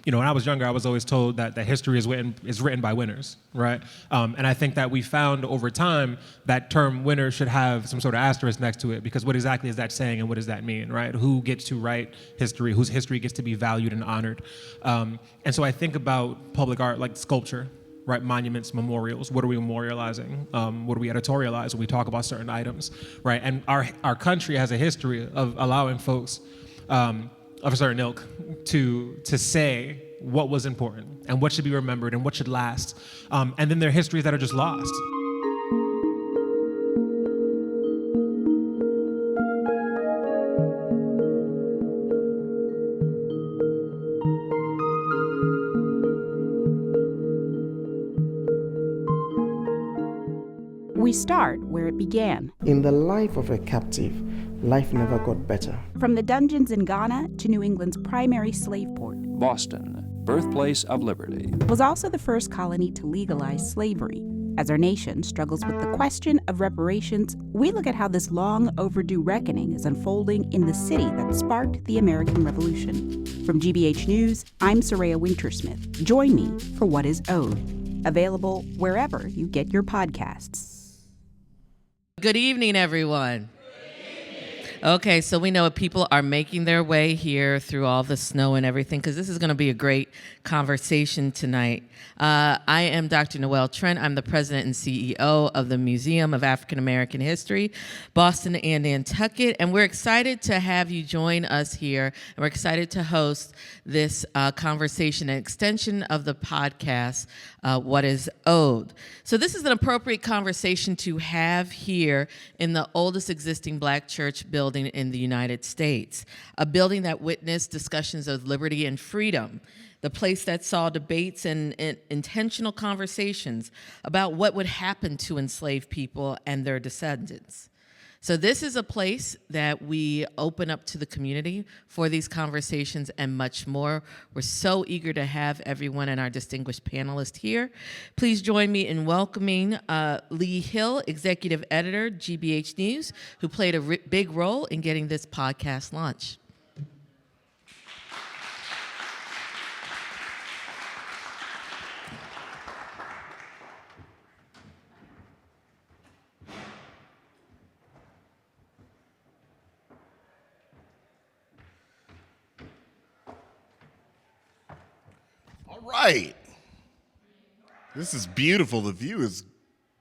when I was younger, I was always told that history is written by winners, right? And I think that we found over time that term winner should have some sort of asterisk next to it, because what exactly is that saying and what does that mean, right? Who gets to write history? Whose history gets to be valued and honored? And so I think about public art like sculpture, right? Monuments, memorials. What are we memorializing? What do we editorialize when we talk about certain items, right? And our country has a history of allowing folks of a certain ilk to say what was important and what should be remembered and what should last. And then there are histories that are just lost. We start where it began. In the life of a captive, life never got better. From the dungeons in Ghana to New England's primary slave port. Boston, birthplace of liberty, was also the first colony to legalize slavery. As our nation struggles with the question of reparations, we look at how this long overdue reckoning is unfolding in the city that sparked the American Revolution. From GBH News, I'm Saraya Wintersmith. Join me for What is Owed, available wherever you get your podcasts. Good evening, everyone. Okay, so we know people are making their way here through all the snow and everything, because this is going to be a great conversation tonight. I am Dr. Noelle Trent. I'm the president and CEO of the Museum of African American History, Boston and Nantucket, and we're excited to have you join us here, and we're excited to host this conversation, an extension of the podcast, What is Owed. So this is an appropriate conversation to have here in the oldest existing Black church building in the United States, a building that witnessed discussions of liberty and freedom, the place that saw debates and intentional conversations about what would happen to enslaved people and their descendants. So this is a place that we open up to the community for these conversations and much more. We're so eager to have everyone and our distinguished panelists here. Please join me in welcoming Lee Hill, executive editor, GBH News, who played a big role in getting this podcast launched. All right. This is beautiful. The view is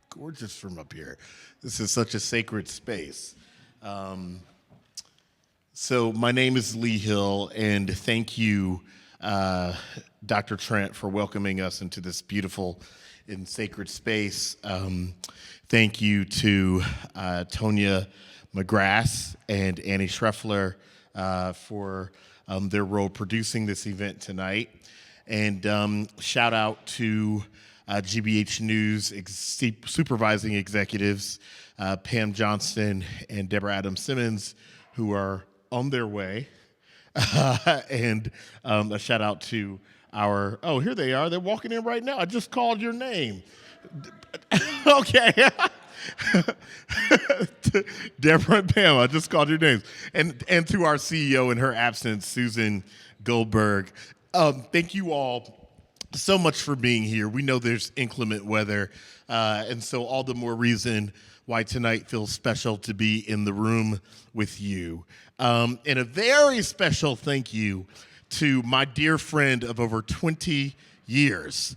gorgeous from up here. This is such a sacred space. So my name is Lee Hill, and thank you, Dr. Trent, for welcoming us into this beautiful and sacred space. Thank you to Tonya McGrath and Annie Schreffler for their role producing this event tonight. And shout out to GBH News supervising executives, Pam Johnston and Deborah Adams Simmons, who are on their way. And a shout out to here they are. They're walking in right now. I just called your name. Okay. Deborah and Pam, I just called your names. And to our CEO in her absence, Susan Goldberg. Thank you all so much for being here. We know there's inclement weather, and so all the more reason why tonight feels special to be in the room with you. And a very special thank you to my dear friend of over 20 years,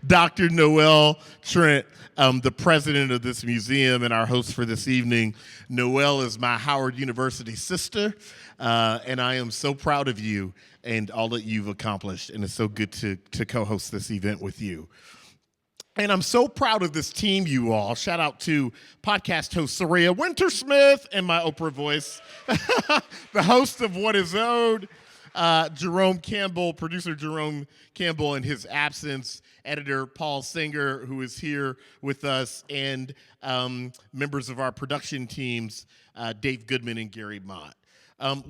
Dr. Noelle Trent, the president of this museum and our host for this evening. Noelle is my Howard University sister, and I am so proud of you and all that you've accomplished, and it's so good to co-host this event with you. And I'm so proud of this team, you all. Shout out to podcast host Saraya Wintersmith and my Oprah voice, the host of What is Owed, Jerome Campbell, producer Jerome Campbell in his absence, editor Paul Singer, who is here with us, and members of our production teams, Dave Goodman and Gary Mott.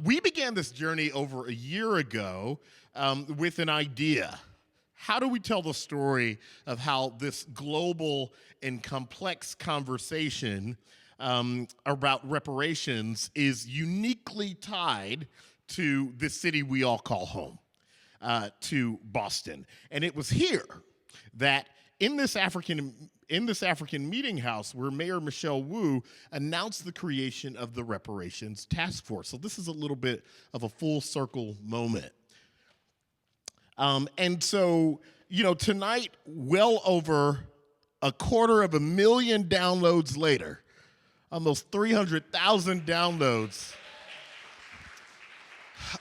We began this journey over a year ago with an idea. How do we tell the story of how this global and complex conversation about reparations is uniquely tied to this city we all call home, to Boston. And it was here that in this African meeting house where Mayor Michelle Wu announced the creation of the Reparations Task Force. So this is a little bit of a full circle moment. And so, tonight, well over 250,000 downloads later, almost 300,000 downloads,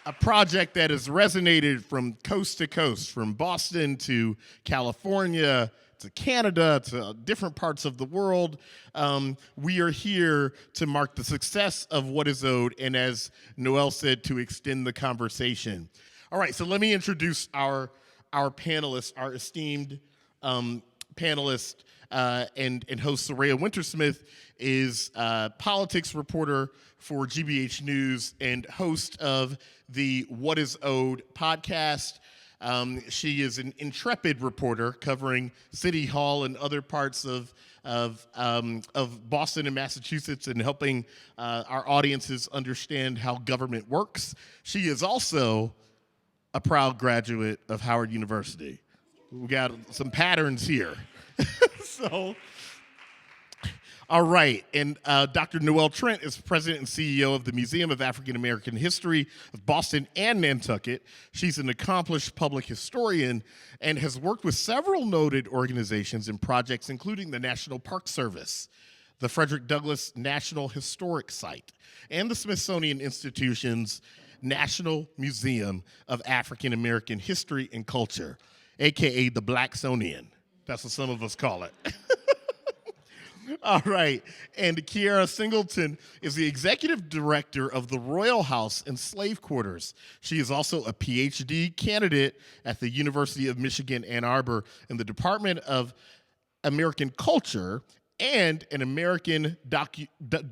a project that has resonated from coast to coast, from Boston to California to Canada to different parts of the world. We are here to mark the success of What Is Owed, and as Noelle said, to extend the conversation. All right, so let me introduce our panelists, our esteemed panelist and host. Saraya Wintersmith is a politics reporter for GBH News and host of the What Is Owed podcast. She is an intrepid reporter covering City Hall and other parts of Boston and Massachusetts and helping our audiences understand how government works. She is also a proud graduate of Howard University. We got some patterns here. All right, and Dr. Noelle Trent is president and CEO of the Museum of African American History of Boston and Nantucket. She's an accomplished public historian and has worked with several noted organizations and projects, including the National Park Service, the Frederick Douglass National Historic Site, and the Smithsonian Institution's National Museum of African American History and Culture, AKA the Blacksonian. That's what some of us call it. All right, and Kyera Singleton is the executive director of the Royall House and Slave Quarters. She is also a PhD candidate at the University of Michigan, Ann Arbor, in the Department of American Culture, and an American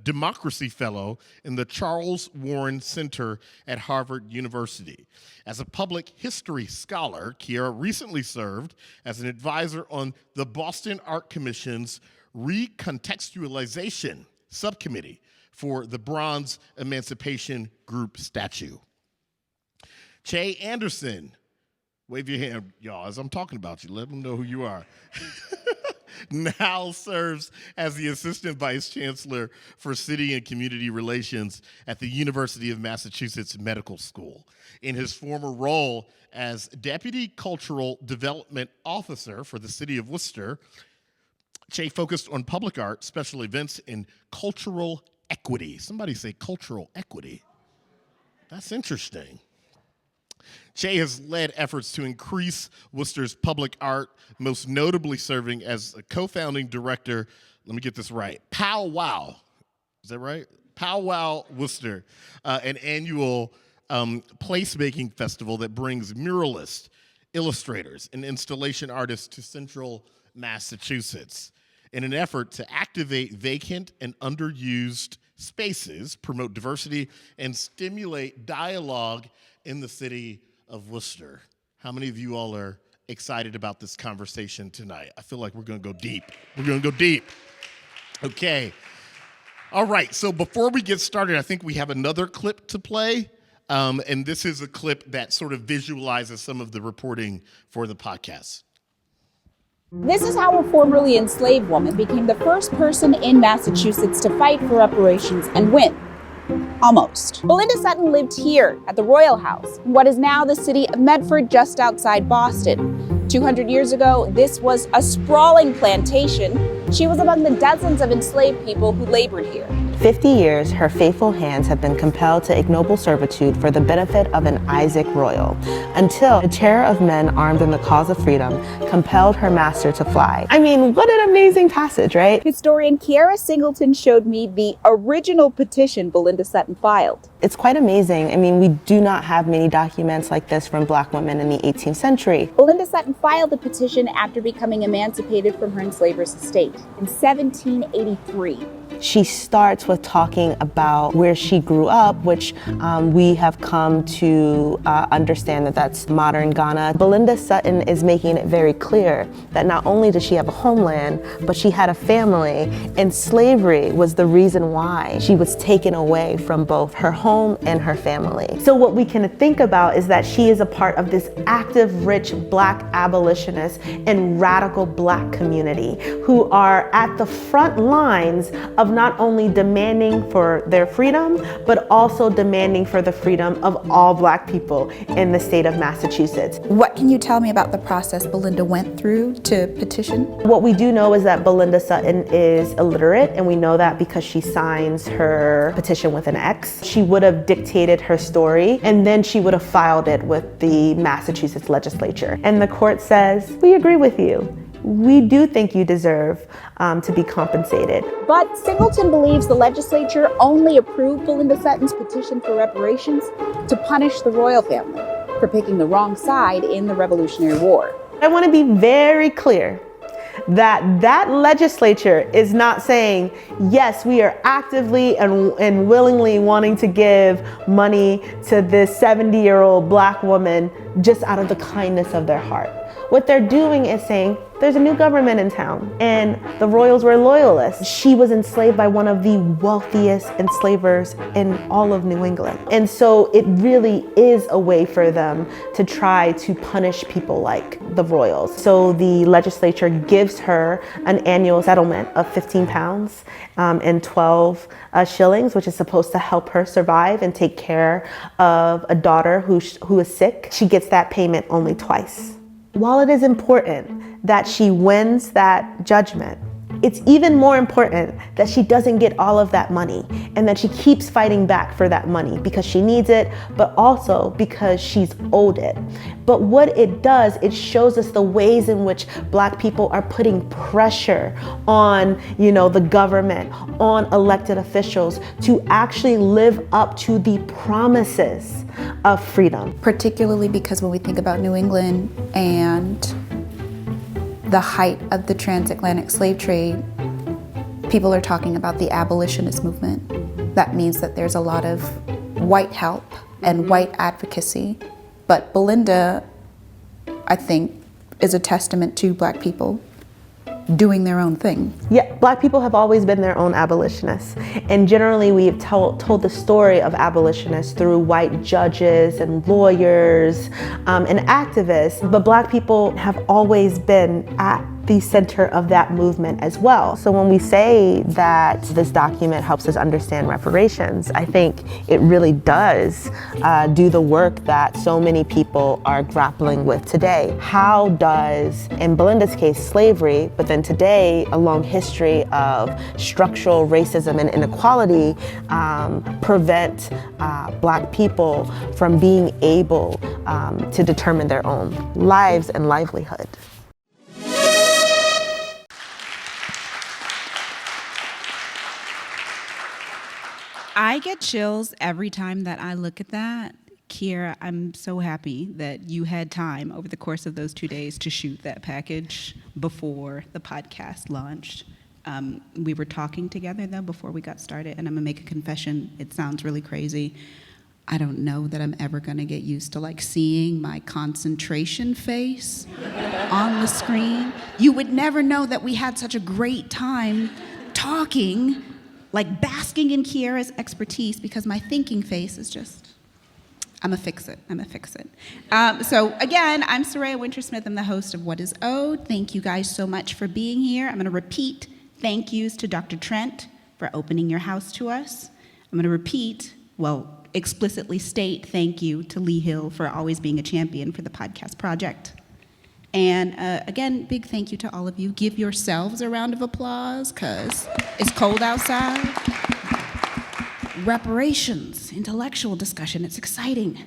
Democracy Fellow in the Charles Warren Center at Harvard University. As a public history scholar, Kyera recently served as an advisor on the Boston Art Commission's Recontextualization Subcommittee for the Bronze Emancipation Group statue. Ché Anderson, wave your hand, y'all, as I'm talking about you. Let them know who you are. Now serves as the Assistant Vice Chancellor for City and Community Relations at the University of Massachusetts Medical School. In his former role as Deputy Cultural Development Officer for the City of Worcester, Ché focused on public art, special events, and cultural equity. Somebody say cultural equity. That's interesting. Ché has led efforts to increase Worcester's public art, most notably serving as a co-founding director, let me get this right, Pow Wow, is that right? Pow Wow Worcester, an annual placemaking festival that brings muralists, illustrators, and installation artists to central Massachusetts in an effort to activate vacant and underused spaces, promote diversity, and stimulate dialogue in the city of Worcester. How many of you all are excited about this conversation tonight? I feel like we're gonna go deep. We're gonna go deep. Okay. All right, so before we get started, I think we have another clip to play. And this is a clip that sort of visualizes some of the reporting for the podcast. This is how a formerly enslaved woman became the first person in Massachusetts to fight for reparations and win. Almost. Belinda Sutton lived here at the Royall House, in what is now the city of Medford, just outside Boston. 200 years ago, this was a sprawling plantation. She was among the dozens of enslaved people who labored here. 50 years, her faithful hands have been compelled to ignoble servitude for the benefit of an Isaac Royall, until a terror of men armed in the cause of freedom compelled her master to fly. I mean, what an amazing passage, right? Historian Kyera Singleton showed me the original petition Belinda Sutton filed. It's quite amazing. I mean, we do not have many documents like this from Black women in the 18th century. Belinda Sutton filed the petition after becoming emancipated from her enslaver's estate in 1783. She starts with talking about where she grew up, which we have come to understand that that's modern Ghana. Belinda Sutton is making it very clear that not only does she have a homeland, but she had a family, and slavery was the reason why she was taken away from both her home and her family. So what we can think about is that she is a part of this active, rich Black abolitionist and radical Black community who are at the front lines of not only demanding for their freedom, but also demanding for the freedom of all Black people in the state of Massachusetts. What can you tell me about the process Belinda went through to petition? What we do know is that Belinda Sutton is illiterate, and we know that because she signs her petition with an X. She would have dictated her story, and then she would have filed it with the Massachusetts legislature. And the court says, we agree with you. We do think you deserve to be compensated. But Singleton believes the legislature only approved Belinda Sutton's petition for reparations to punish the Royall family for picking the wrong side in the Revolutionary War. I want to be very clear that that legislature is not saying, yes, we are actively and willingly wanting to give money to this 70-year-old Black woman just out of the kindness of their heart. What they're doing is saying, there's a new government in town, and the Royals were loyalists. She was enslaved by one of the wealthiest enslavers in all of New England. And so it really is a way for them to try to punish people like the Royals. So the legislature gives her an annual settlement of 15 pounds and 12 shillings, which is supposed to help her survive and take care of a daughter who is sick. She gets that payment only twice. While it is important that she wins that judgment, it's even more important that she doesn't get all of that money and that she keeps fighting back for that money because she needs it, but also because she's owed it. But what it does, it shows us the ways in which Black people are putting pressure on, the government, on elected officials to actually live up to the promises of freedom. Particularly because when we think about New England and the height of the transatlantic slave trade, people are talking about the abolitionist movement. That means that there's a lot of white help and white advocacy. But Belinda, I think, is a testament to Black people doing their own thing. Yeah, Black people have always been their own abolitionists. And generally we have told the story of abolitionists through white judges and lawyers and activists, but Black people have always been at the center of that movement as well. So when we say that this document helps us understand reparations, I think it really does do the work that so many people are grappling with today. How does, in Belinda's case, slavery, but then today a long history of structural racism and inequality prevent Black people from being able to determine their own lives and livelihood? I get chills every time that I look at that. Kyera, I'm so happy that you had time over the course of those 2 days to shoot that package before the podcast launched. We were talking together though before we got started, and I'm gonna make a confession. It sounds really crazy. I don't know that I'm ever gonna get used to seeing my concentration face on the screen. You would never know that we had such a great time talking, basking in Kyera's expertise, because my thinking face is just, I'm a fix it. So again, I'm Saraya Wintersmith. I'm the host of What Is Owed. Thank you guys so much for being here. I'm gonna repeat thank yous to Dr. Trent for opening your house to us. I'm gonna explicitly state thank you to Lee Hill for always being a champion for the podcast project. And again, big thank you to all of you. Give yourselves a round of applause, because it's cold outside. Reparations, intellectual discussion, it's exciting.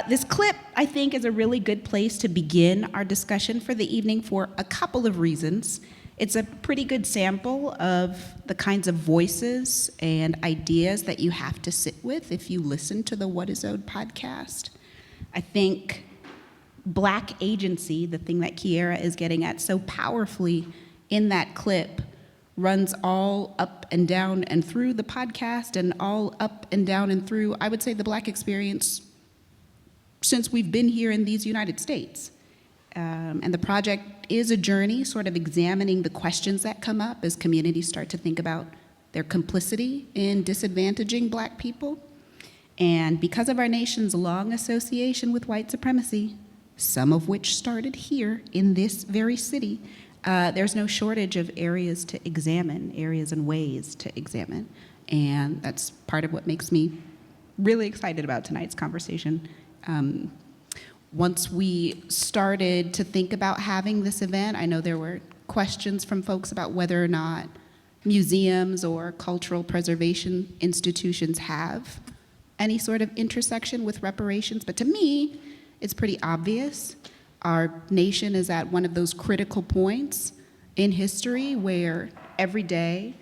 This clip, I think, is a really good place to begin our discussion for the evening for a couple of reasons. It's a pretty good sample of the kinds of voices and ideas that you have to sit with if you listen to the What Is Owed podcast. I think Black agency, the thing that Kyera is getting at so powerfully in that clip, runs all up and down and through the podcast and all up and down and through, I would say, the Black experience since we've been here in these United States. And the project is a journey sort of examining the questions that come up as communities start to think about their complicity in disadvantaging Black people. And because of our nation's long association with white supremacy, some of which started here in this very city, there's no shortage of areas to examine, areas and ways to examine. And that's part of what makes me really excited about tonight's conversation. Once we started to think about having this event, I know there were questions from folks about whether or not museums or cultural preservation institutions have any sort of intersection with reparations, but to me, it's pretty obvious. Our nation is at one of those critical points in history where every day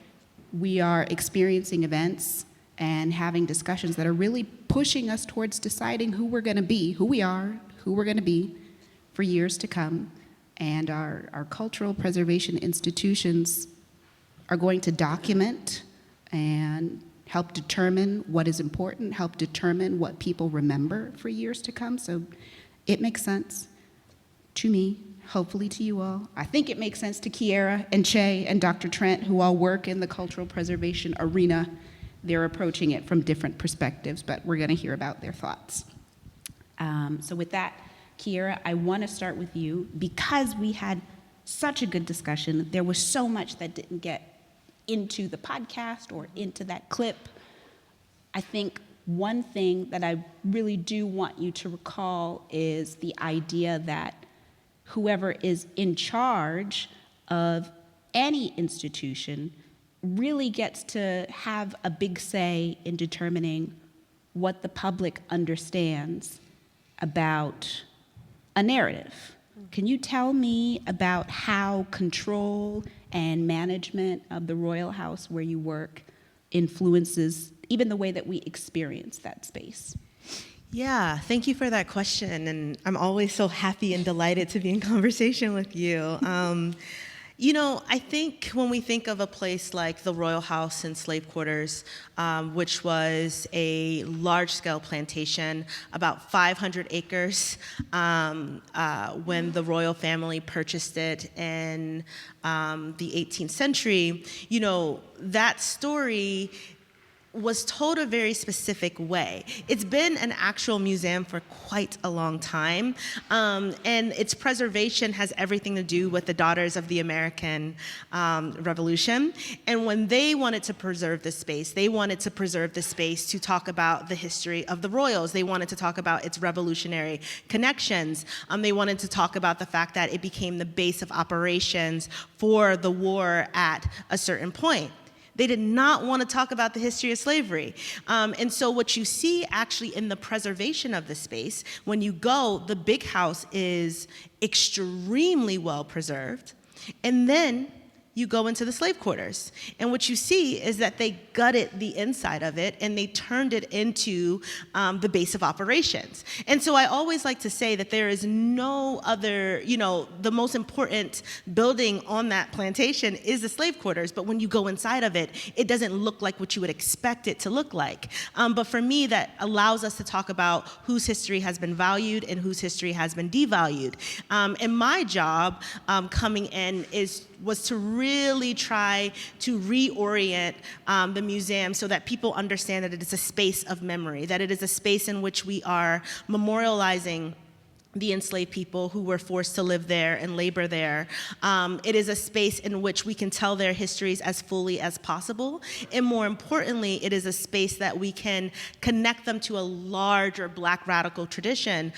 we are experiencing events and having discussions that are really pushing us towards deciding who we're gonna be, who we are, who we're gonna be for years to come. And our cultural preservation institutions are going to document and help determine what is important, help determine what people remember for years to come. So it makes sense to me, hopefully to you all. I think it makes sense to Kyera and Ché and Dr. Trent, who all work in the cultural preservation arena. They're approaching it from different perspectives, but we're gonna hear about their thoughts. So with that, Kyera, I wanna start with you. Because we had such a good discussion, there was so much that didn't get into the podcast or into that clip. I think one thing that I really do want you to recall is the idea that whoever is in charge of any institution really gets to have a big say in determining what the public understands about a narrative. Can you tell me about how control and management of the Royall House where you work influences even the way that we experience that space? Yeah, thank you for that question. And I'm always so happy and delighted to be in conversation with you. You know, I think when we think of a place like the Royall House and slave quarters, which was a large-scale plantation, about 500 acres, when the royal family purchased it in the 18th century, you know, that story was told a very specific way. It's been an actual museum for quite a long time, and its preservation has everything to do with the Daughters of the American Revolution. And when they wanted to preserve this space, they wanted to preserve the space to talk about the history of the Royals. They wanted to talk about its revolutionary connections. They wanted to talk about the fact that it became the base of operations for the war at a certain point. They did not want to talk about the history of slavery. And so what you see actually in the preservation of the space, when you go, the big house is extremely well preserved. And then you go into the slave quarters. And what you see is that they gutted the inside of it and they turned it into the base of operations. And so I always like to say that there is no other, you know, the most important building on that plantation is the slave quarters, but when you go inside of it, it doesn't look like what you would expect it to look like. But for me, that allows us to talk about whose history has been valued and whose history has been devalued. And my job coming in was to really try to reorient the museum so that people understand that it is a space of memory, that it is a space in which we are memorializing the enslaved people who were forced to live there and labor there. It is a space in which we can tell their histories as fully as possible. And more importantly, it is a space that we can connect them to a larger Black radical tradition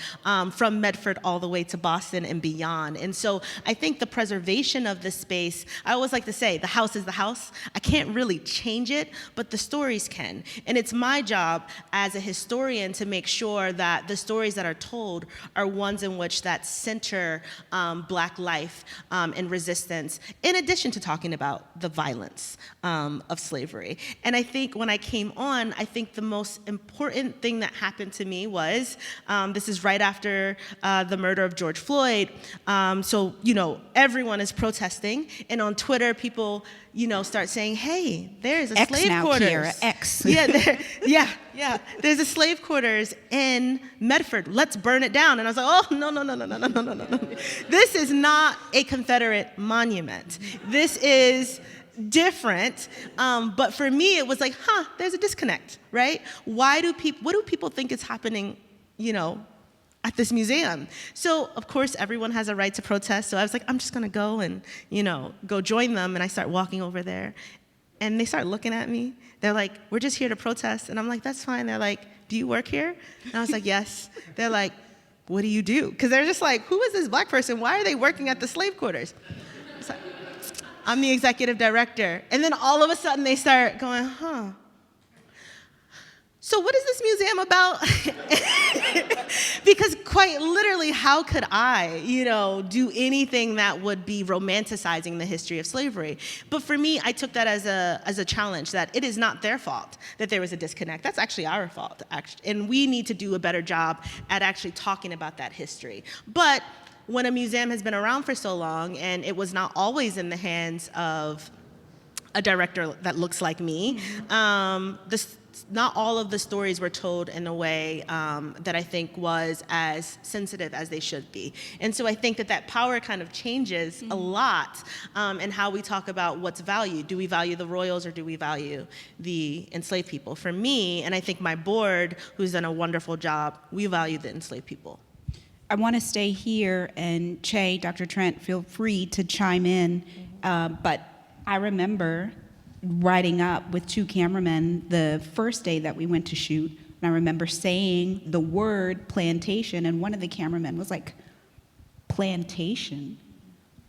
from Medford all the way to Boston and beyond. And so I think the preservation of this space, I always like to say, the house is the house. I can't really change it, but the stories can. And it's my job as a historian to make sure that the stories that are told are ones in which that center Black life and resistance, in addition to talking about the violence of slavery. And I think when I came on, I think the most important thing that happened to me was, this is right after the murder of George Floyd, so, you know, everyone is protesting, and on Twitter, people, start saying, hey, there's a X slave now, quarters. Kyera, X. Yeah. There's a slave quarters in Medford. Let's burn it down. And I was like, oh, no. This is not a Confederate monument. This is different. But for me, it was like, there's a disconnect, right? What do people think is happening, at this museum? So, of course, everyone has a right to protest. So I was like, I'm just going to go and, go join them. And I start walking over there. And they start looking at me. They're like, we're just here to protest. And I'm like, that's fine. They're like, do you work here? And I was like, yes. They're like, what do you do? Because they're just like, who is this black person? Why are they working at the slave quarters? So, I'm the executive director. And then all of a sudden they start going, so what is this museum about? Because quite literally, how could I, do anything that would be romanticizing the history of slavery? But for me, I took that as a challenge, that it is not their fault that there was a disconnect. That's actually our fault, and we need to do a better job at actually talking about that history. But when a museum has been around for so long, and it was not always in the hands of a director that looks like me, not all of the stories were told in a way that I think was as sensitive as they should be. And so I think that power kind of changes a lot in how we talk about what's valued. Do we value the royals or do we value the enslaved people? For me, and I think my board, who's done a wonderful job, we value the enslaved people. I want to stay here, and Ché, Dr. Trent, feel free to chime in. But I remember riding up with two cameramen the first day that we went to shoot, and I remember saying the word plantation, and one of the cameramen was like, plantation?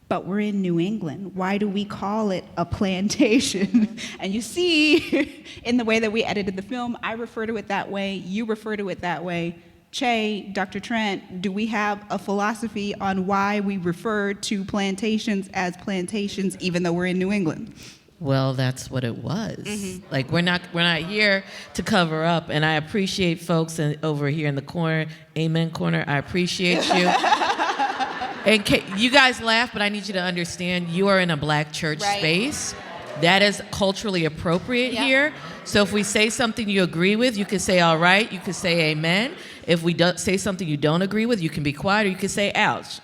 But we're in New England. Why do we call it a plantation? And you see, in the way that we edited the film, I refer to it that way, you refer to it that way. Ché, Dr. Trent, do we have a philosophy on why we refer to plantations as plantations even though we're in New England? Well, that's what it was. Like, we're not here to cover up, and I appreciate folks over here in the corner, amen corner, I appreciate you. And you guys laugh, but I need you to understand you are in a black church space. That is culturally appropriate here. So if we say something you agree with, you can say all right, you can say amen. If we say something you don't agree with, you can be quiet or you can say ouch.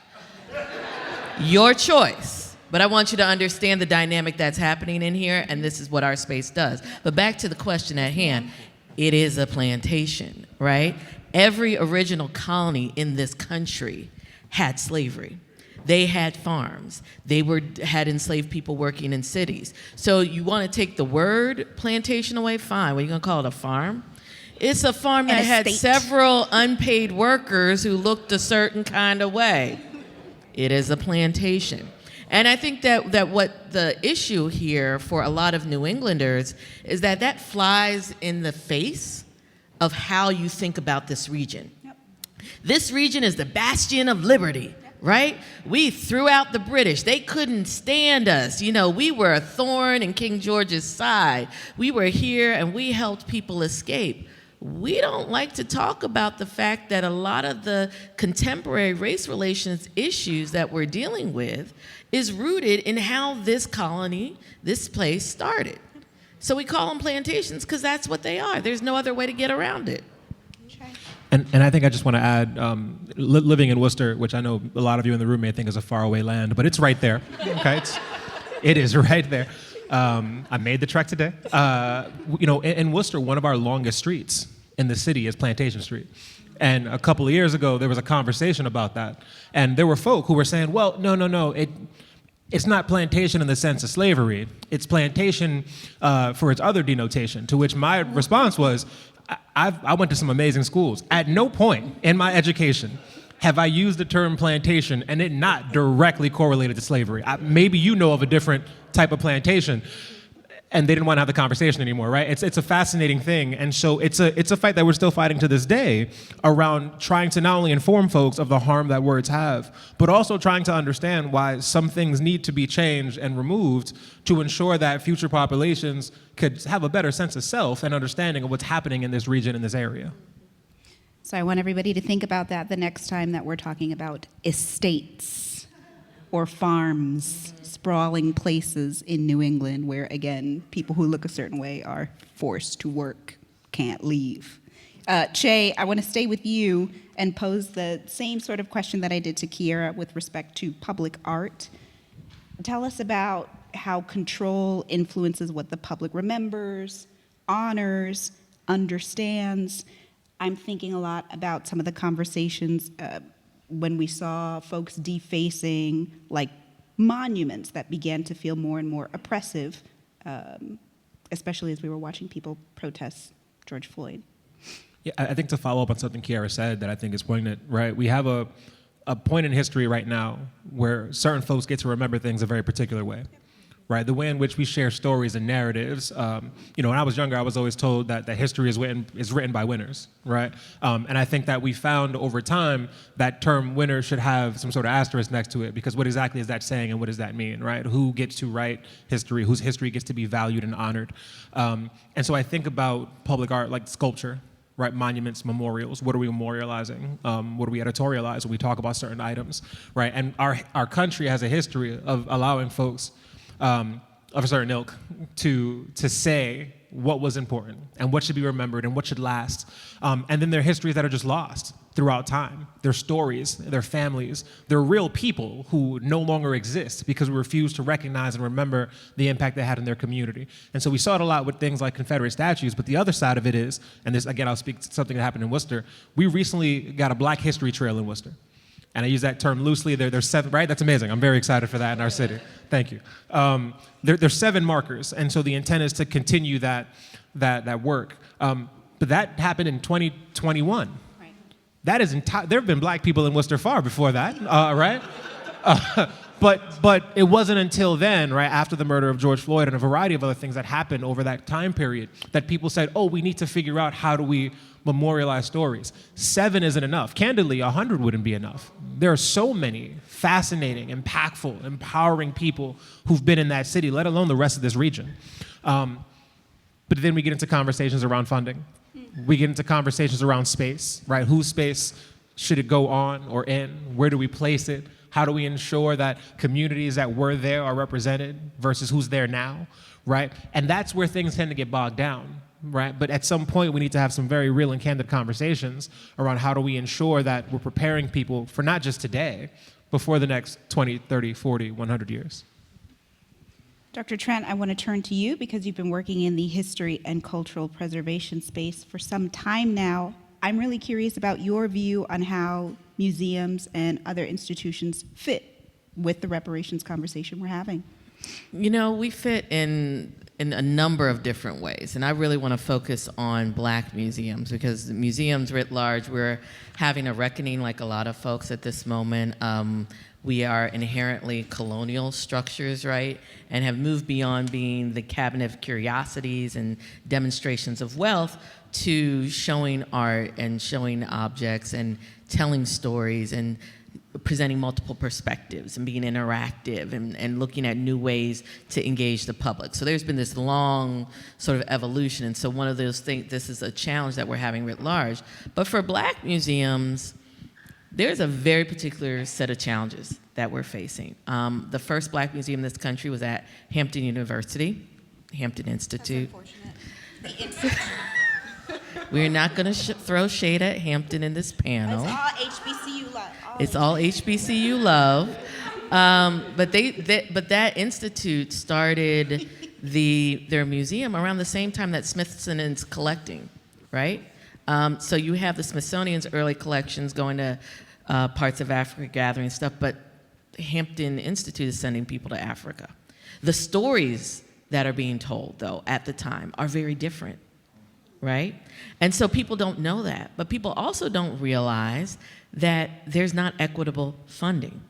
Your choice. But I want you to understand the dynamic that's happening in here, and this is what our space does. But back to the question at hand, it is a plantation, right? Every original colony in this country had slavery. They had farms. They had enslaved people working in cities. So you want to take the word plantation away? Fine. What are you going to call it, a farm? It's a farm that had several unpaid workers who looked a certain kind of way. It is a plantation. And I think that what the issue here for a lot of New Englanders is that flies in the face of how you think about this region. This region is the bastion of liberty, right? We threw out the British. They couldn't stand us. We were a thorn in King George's side. We were here and we helped people escape. We don't like to talk about the fact that a lot of the contemporary race relations issues that we're dealing with is rooted in how this colony, this place started. So we call them plantations because that's what they are. There's no other way to get around it. And I think I just want to add, living in Worcester, which I know a lot of you in the room may think is a faraway land, but it's right there. Okay, it is right there. I made the trek today. In Worcester, one of our longest streets in the city is Plantation Street. And a couple of years ago, there was a conversation about that. And there were folk who were saying, well, no, it's not plantation in the sense of slavery. It's plantation for its other denotation, to which my response was, I went to some amazing schools. At no point in my education have I used the term plantation and it not directly correlated to slavery. Maybe you know of a different type of plantation, and they didn't want to have the conversation anymore, right? It's a fascinating thing, and so it's a fight that we're still fighting to this day around trying to not only inform folks of the harm that words have, but also trying to understand why some things need to be changed and removed to ensure that future populations could have a better sense of self and understanding of what's happening in this region, in this area. So I want everybody to think about that the next time that we're talking about estates. or farms, sprawling places in New England where, again, people who look a certain way are forced to work, can't leave. Ché, I want to stay with you and pose the same sort of question that I did to Kyera with respect to public art. Tell us about how control influences what the public remembers, honors, understands. I'm thinking a lot about some of the conversations when we saw folks defacing like monuments that began to feel more and more oppressive, especially as we were watching people protest George Floyd. Yeah, I think to follow up on something Kyera said that I think is poignant, right? We have a point in history right now where certain folks get to remember things a very particular way, right? The way in which we share stories and narratives. When I was younger, I was always told that history is written by winners, right? And I think that we found over time that term winner should have some sort of asterisk next to it, because what exactly is that saying and what does that mean, right? Who gets to write history, whose history gets to be valued and honored? And so I think about public art like sculpture, right? Monuments, memorials. What are we memorializing? What do we editorialize when we talk about certain items, right? And our country has a history of allowing folks of a certain ilk to say what was important and what should be remembered and what should last. And then there are histories that are just lost throughout time. Their stories, their families, they're real people who no longer exist because we refuse to recognize and remember the impact they had in their community. And so we saw it a lot with things like Confederate statues, but the other side of it is, and this, again, I'll speak to something that happened in Worcester, we recently got a Black History Trail in Worcester. And I use that term loosely. There's 7, right? That's amazing. I'm very excited for that in our city. Thank you. There's 7 markers, and so the intent is to continue that work. But that happened in 2021. Right. That is there have been Black people in Worcester far before that, right? But it wasn't until then, right, after the murder of George Floyd and a variety of other things that happened over that time period, that people said, oh, we need to figure out how do we memorialize stories. 7 isn't enough. Candidly, 100 wouldn't be enough. There are so many fascinating, impactful, empowering people who've been in that city, let alone the rest of this region. But then we get into conversations around funding. We get into conversations around space, right? Whose space should it go on or in? Where do we place it? How do we ensure that communities that were there are represented versus who's there now, right? And that's where things tend to get bogged down, right? But at some point, we need to have some very real and candid conversations around how do we ensure that we're preparing people for not just today, but for the next 20, 30, 40, 100 years. Dr. Trent, I want to turn to you because you've been working in the history and cultural preservation space for some time now. I'm really curious about your view on how museums and other institutions fit with the reparations conversation we're having. You know, we fit in a number of different ways, and I really want to focus on Black museums because the museums writ large, we're having a reckoning like a lot of folks at this moment. We are inherently colonial structures, right, and have moved beyond being the cabinet of curiosities and demonstrations of wealth to showing art and showing objects and telling stories and presenting multiple perspectives and being interactive and looking at new ways to engage the public. So there's been this long sort of evolution. And so one of those things, this is a challenge that we're having writ large. But for Black museums, there's a very particular set of challenges that we're facing. The first Black museum in this country was at Hampton University, Hampton Institute. That's unfortunate. We're not going to throw shade at Hampton in this panel. It's all HBCU love. It's all HBCU love. But that institute started their museum around the same time that Smithsonian's collecting, right? So you have the Smithsonian's early collections going to parts of Africa, gathering stuff, but Hampton Institute is sending people to Africa. The stories that are being told, though, at the time are very different, right? And so people don't know that, but people also don't realize that there's not equitable funding.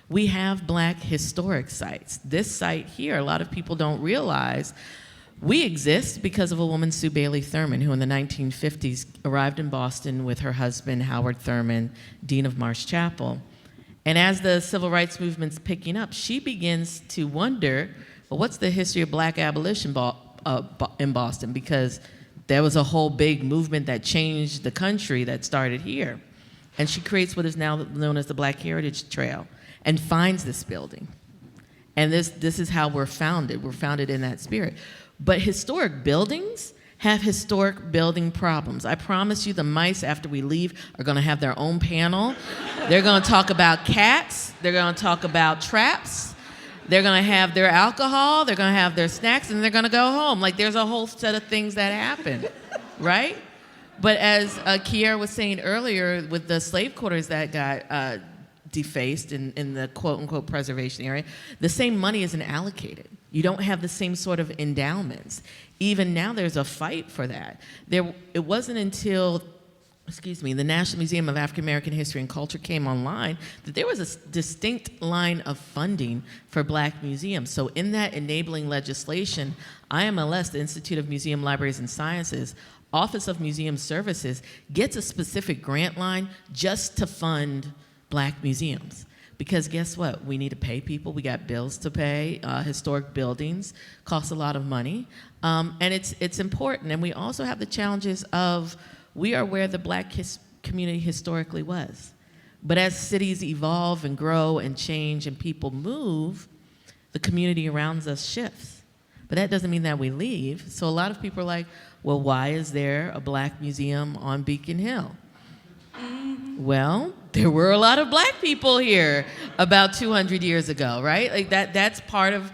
We have Black historic sites. This site here, a lot of people don't realize we exist because of a woman, Sue Bailey Thurman, who in the 1950s arrived in Boston with her husband, Howard Thurman, Dean of Marsh Chapel. And as the civil rights movement's picking up, she begins to wonder, well, what's the history of Black abolition in Boston? Because there was a whole big movement that changed the country that started here. And she creates what is now known as the Black Heritage Trail and finds this building. And this is how we're founded. We're founded in that spirit. But historic buildings have historic building problems. I promise you the mice, after we leave, are gonna have their own panel. They're gonna talk about cats. They're gonna talk about traps. They're gonna have their alcohol. They're gonna have their snacks, and they're gonna go home. Like, there's a whole set of things that happen, right? But as Kyera was saying earlier, with the slave quarters that got defaced in the quote-unquote preservation area, the same money isn't allocated. You don't have the same sort of endowments. Even now, there's a fight for that. It wasn't until, the National Museum of African American History and Culture came online that there was a distinct line of funding for Black museums. So in that enabling legislation, IMLS, the Institute of Museum Libraries and Sciences, Office of Museum Services, gets a specific grant line just to fund Black museums. Because guess what? We need to pay people. We got bills to pay. Historic buildings cost a lot of money. And it's important. And we also have the challenges of, we are where the Black community historically was. But as cities evolve and grow and change and people move, the community around us shifts. But that doesn't mean that we leave. So a lot of people are like, well, why is there a Black museum on Beacon Hill? Well, there were a lot of Black people here about 200 years ago, right? Like that's part of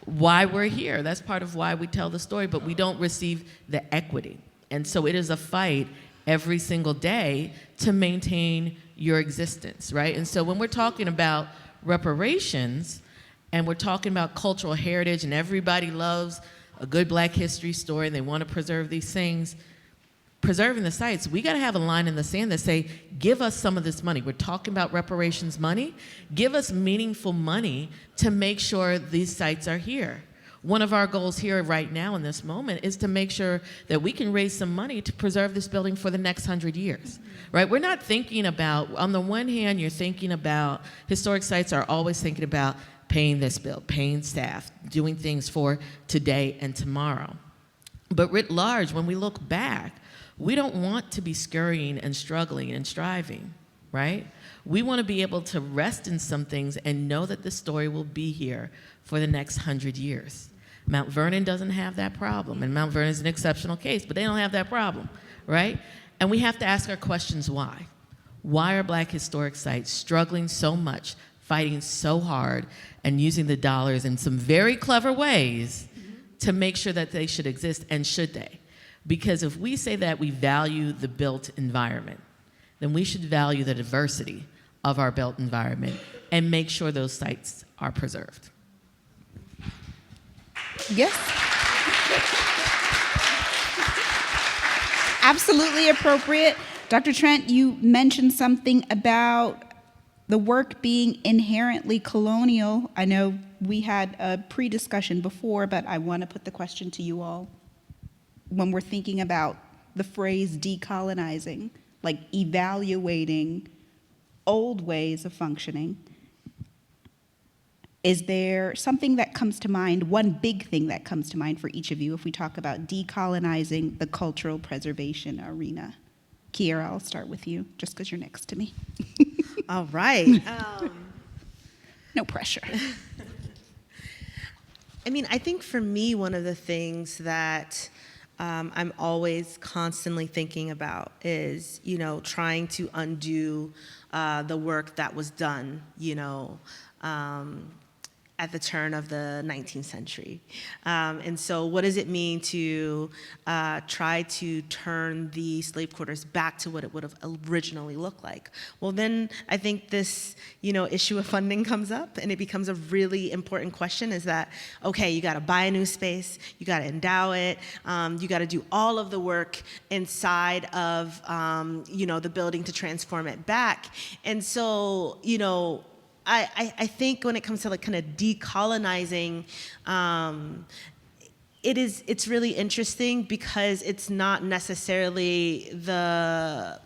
why we're here. That's part of why we tell the story, but we don't receive the equity. And so it is a fight every single day to maintain your existence, right? And so when we're talking about reparations and we're talking about cultural heritage and everybody loves a good Black history story and they want to preserve these things, preserving the sites, we got to have a line in the sand that say, give us some of this money. We're talking about reparations money. Give us meaningful money to make sure these sites are here. One of our goals here right now in this moment is to make sure that we can raise some money to preserve this building for the next 100 years, right? We're not thinking about, on the one hand, you're thinking about, historic sites are always thinking about paying this bill, paying staff, doing things for today and tomorrow. But writ large, when we look back, we don't want to be scurrying and struggling and striving, right? We want to be able to rest in some things and know that the story will be here for the next 100 years. Mount Vernon doesn't have that problem, and Mount Vernon is an exceptional case, but they don't have that problem, right? And we have to ask our questions why. Why are Black historic sites struggling so much, fighting so hard, and using the dollars in some very clever ways to make sure that they should exist, and should they? Because if we say that we value the built environment, then we should value the diversity of our built environment and make sure those sites are preserved. Yes. Absolutely appropriate. Dr. Trent, you mentioned something about the work being inherently colonial. I know we had a pre-discussion before, but I want to put the question to you all. When we're thinking about the phrase decolonizing, like evaluating old ways of functioning, is there something that comes to mind, one big thing that comes to mind for each of you if we talk about decolonizing the cultural preservation arena? Kyera, I'll start with you, just because you're next to me. All right. No pressure. I mean, I think for me, one of the things that I'm always constantly thinking about is, trying to undo the work that was done, at the turn of the 19th century. And so what does it mean to try to turn the slave quarters back to what it would have originally looked like? Well, then I think this, issue of funding comes up, and it becomes a really important question is that, okay, you gotta buy a new space, you gotta endow it, you gotta do all of the work inside of, the building to transform it back. And so, I think when it comes to kind of decolonizing, it's really interesting because it's not necessarily the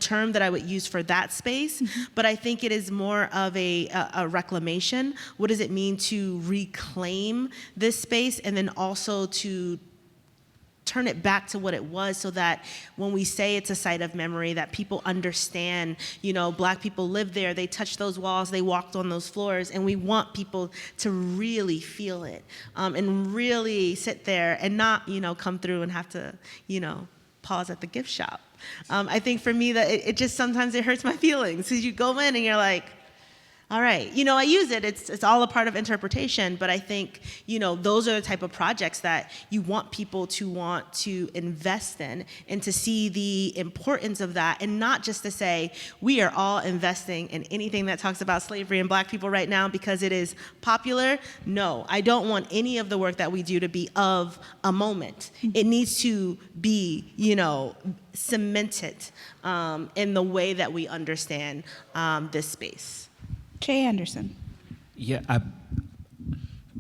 term that I would use for that space, but I think it is more of a reclamation. What does it mean to reclaim this space, and then also to turn it back to what it was, so that when we say it's a site of memory, that people understand, Black people lived there, they touched those walls, they walked on those floors, and we want people to really feel it, and really sit there and not, come through and have to, pause at the gift shop. I think for me that it just sometimes it hurts my feelings, because you go in and you're like, all right, I use it. It's all a part of interpretation, but I think, those are the type of projects that you want people to want to invest in, and to see the importance of that, and not just to say, we are all investing in anything that talks about slavery and Black people right now because it is popular. No, I don't want any of the work that we do to be of a moment. It needs to be, cemented in the way that we understand this space. Ché Anderson. Yeah,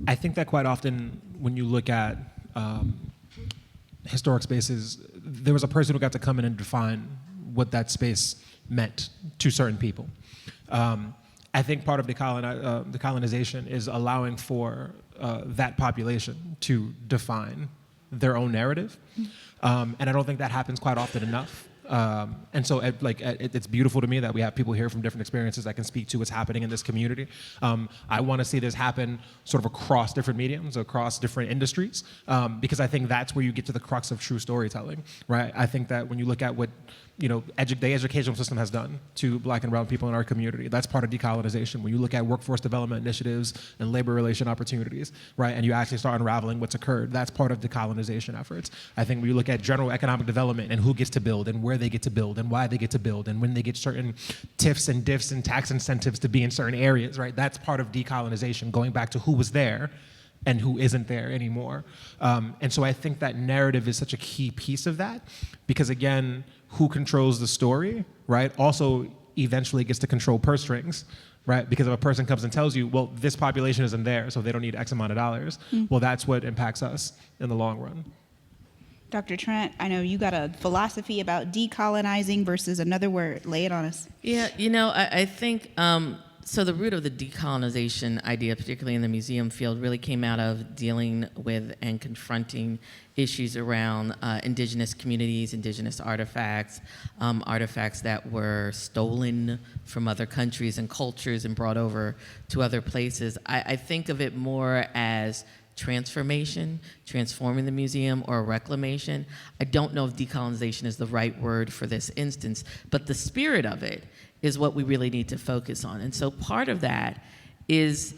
I think that quite often when you look at historic spaces, there was a person who got to come in and define what that space meant to certain people. I think part of the colonization is allowing for that population to define their own narrative, and I don't think that happens quite often enough. And so it's beautiful to me that we have people here from different experiences that can speak to what's happening in this community. I want to see this happen sort of across different mediums, across different industries, because I think that's where you get to the crux of true storytelling, right? I think that when you look at what the educational system has done to Black and brown people in our community, that's part of decolonization. When you look at workforce development initiatives and labor relation opportunities, right, and you actually start unraveling what's occurred, that's part of decolonization efforts. I think when you look at general economic development and who gets to build and where they get to build and why they get to build and when they get certain TIFs and diffs and tax incentives to be in certain areas, right, that's part of decolonization, going back to who was there and who isn't there anymore. And so I think that narrative is such a key piece of that, because again, who controls the story, right, also eventually gets to control purse strings, right? Because if a person comes and tells you, well, this population isn't there, so they don't need X amount of dollars, well, that's what impacts us in the long run. Dr. Trent, I know you got a philosophy about decolonizing versus another word. Lay it on us. Yeah, I think, so the root of the decolonization idea, particularly in the museum field, really came out of dealing with and confronting issues around indigenous communities, indigenous artifacts, artifacts that were stolen from other countries and cultures and brought over to other places. I think of it more as transformation, transforming the museum, or reclamation. I don't know if decolonization is the right word for this instance, but the spirit of it is what we really need to focus on. And so part of that is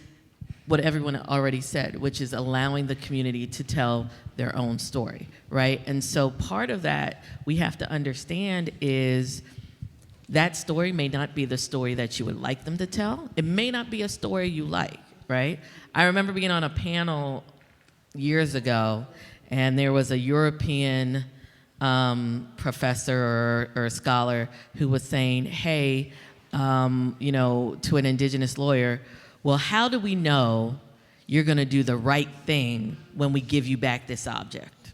what everyone already said, which is allowing the community to tell their own story, right? And so part of that we have to understand is that story may not be the story that you would like them to tell. It may not be a story you like, right? I remember being on a panel years ago, and there was a European professor or scholar who was saying, hey, to an indigenous lawyer, well, how do we know you're going to do the right thing when we give you back this object?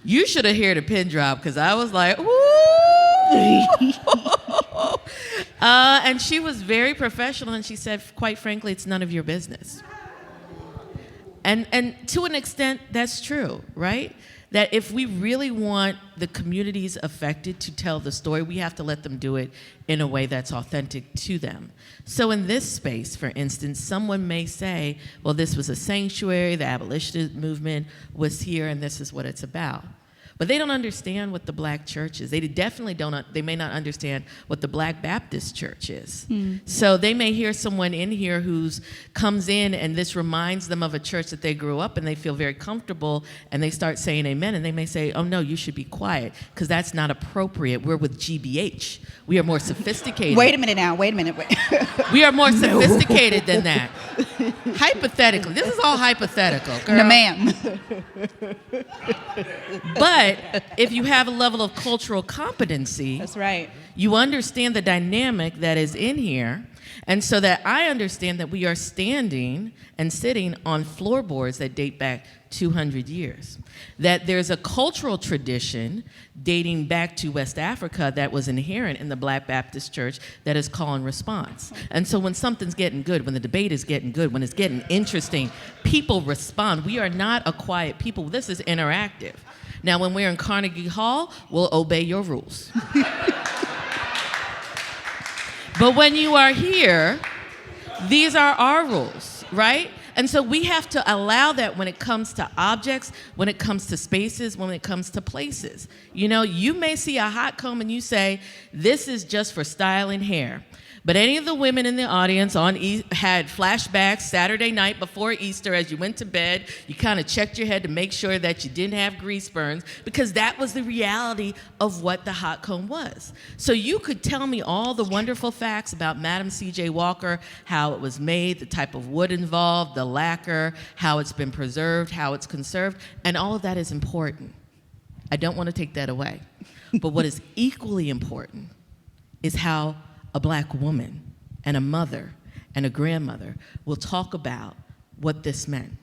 You should have heard a pin drop, because I was like, ooh. And she was very professional, and she said, quite frankly, it's none of your business. And to an extent, that's true, right? That if we really want the communities affected to tell the story, we have to let them do it in a way that's authentic to them. So in this space, for instance, someone may say, well, this was a sanctuary, the abolitionist movement was here, and this is what it's about. But they don't understand what the Black church is. They definitely they may not understand what the Black Baptist church is. So they may hear someone in here who comes in and this reminds them of a church that they grew up in, they feel very comfortable, and they start saying amen, and they may say, oh no, you should be quiet, because that's not appropriate. We're with GBH. We are more sophisticated. Wait a minute now, wait. We are more sophisticated than that. Hypothetically, this is all hypothetical, girl. No, ma'am. But if you have a level of cultural competency, that's right, you understand the dynamic that is in here, And so that I understand that we are standing and sitting on floorboards that date back 200 years. That there's a cultural tradition dating back to West Africa that was inherent in the Black Baptist Church that is call and response. And so when something's getting good, when the debate is getting good, when it's getting interesting, people respond. We are not a quiet people. This is interactive. Now, when we're in Carnegie Hall, we'll obey your rules. But when you are here, these are our rules, right? And so we have to allow that when it comes to objects, when it comes to spaces, when it comes to places. You know, you may see a hot comb and you say, this is just for styling hair. But any of the women in the audience had flashbacks Saturday night before Easter as you went to bed. You kind of checked your head to make sure that you didn't have grease burns, because that was the reality of what the hot comb was. So you could tell me all the wonderful facts about Madam C.J. Walker, how it was made, the type of wood involved, the lacquer, how it's been preserved, how it's conserved, and all of that is important. I don't want to take that away. But what is equally important is how a Black woman and a mother and a grandmother will talk about what this meant.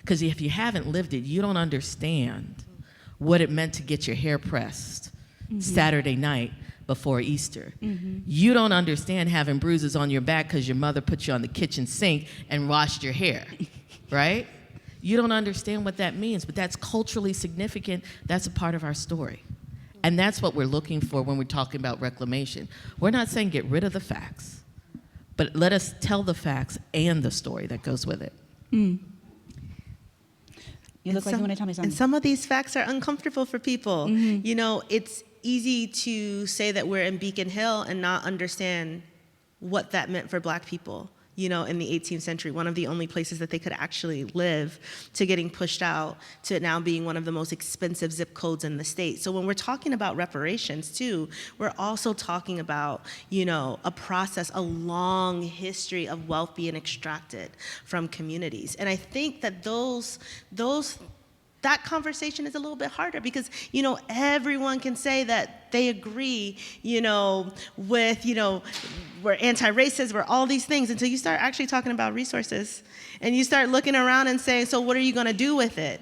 Because if you haven't lived it, you don't understand what it meant to get your hair pressed Saturday night before Easter. You don't understand having bruises on your back because your mother put you on the kitchen sink and washed your hair, right? You don't understand what that means, but that's culturally significant. That's a part of our story. And that's what we're looking for when we're talking about reclamation. We're not saying get rid of the facts, but let us tell the facts and the story that goes with it. You look like you want to tell me something. And some of these facts are uncomfortable for people. You know, it's easy to say that we're in Beacon Hill and not understand what that meant for Black people. You know, in the 18th century, one of the only places that they could actually live, to getting pushed out, to now being one of the most expensive zip codes in the state. So when we're talking about reparations too, we're also talking about, you know, a process, a long history of wealth being extracted from communities. And I think that that conversation is a little bit harder because, you know, everyone can say that they agree, you know, with, you know, we're anti-racist, we're all these things, until you start actually talking about resources and you start looking around and saying, so what are you going to do with it?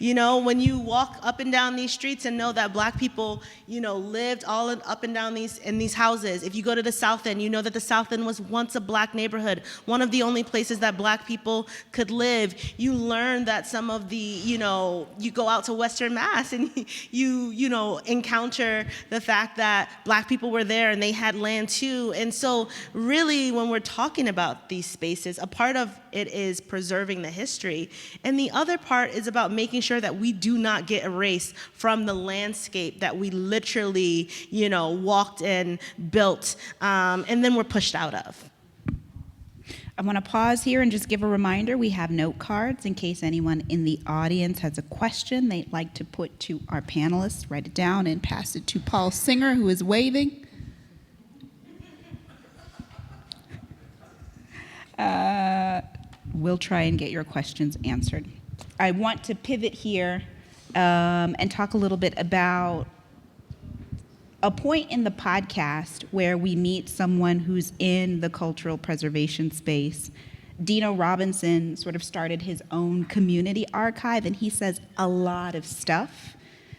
You know, when you walk up and down these streets and know that Black people, you know, lived up and down in these houses. If you go to the South End, you know that the South End was once a Black neighborhood, one of the only places that Black people could live. You learn that some of the, you know, you go out to Western Mass and you know, encounter the fact that Black people were there and they had land too. And so really, when we're talking about these spaces, a part of it is preserving the history. And the other part is about making sure that we do not get erased from the landscape that we literally, you know, walked in, built, and then we're pushed out of. I want to pause here and just give a reminder. We have note cards in case anyone in the audience has a question they'd like to put to our panelists. Write it down and pass it to Paul Singer, who is waving. We'll try and get your questions answered. I want to pivot here and talk a little bit about a point in the podcast where we meet someone who's in the cultural preservation space. Dino Robinson sort of started his own community archive, and he says a lot of stuff.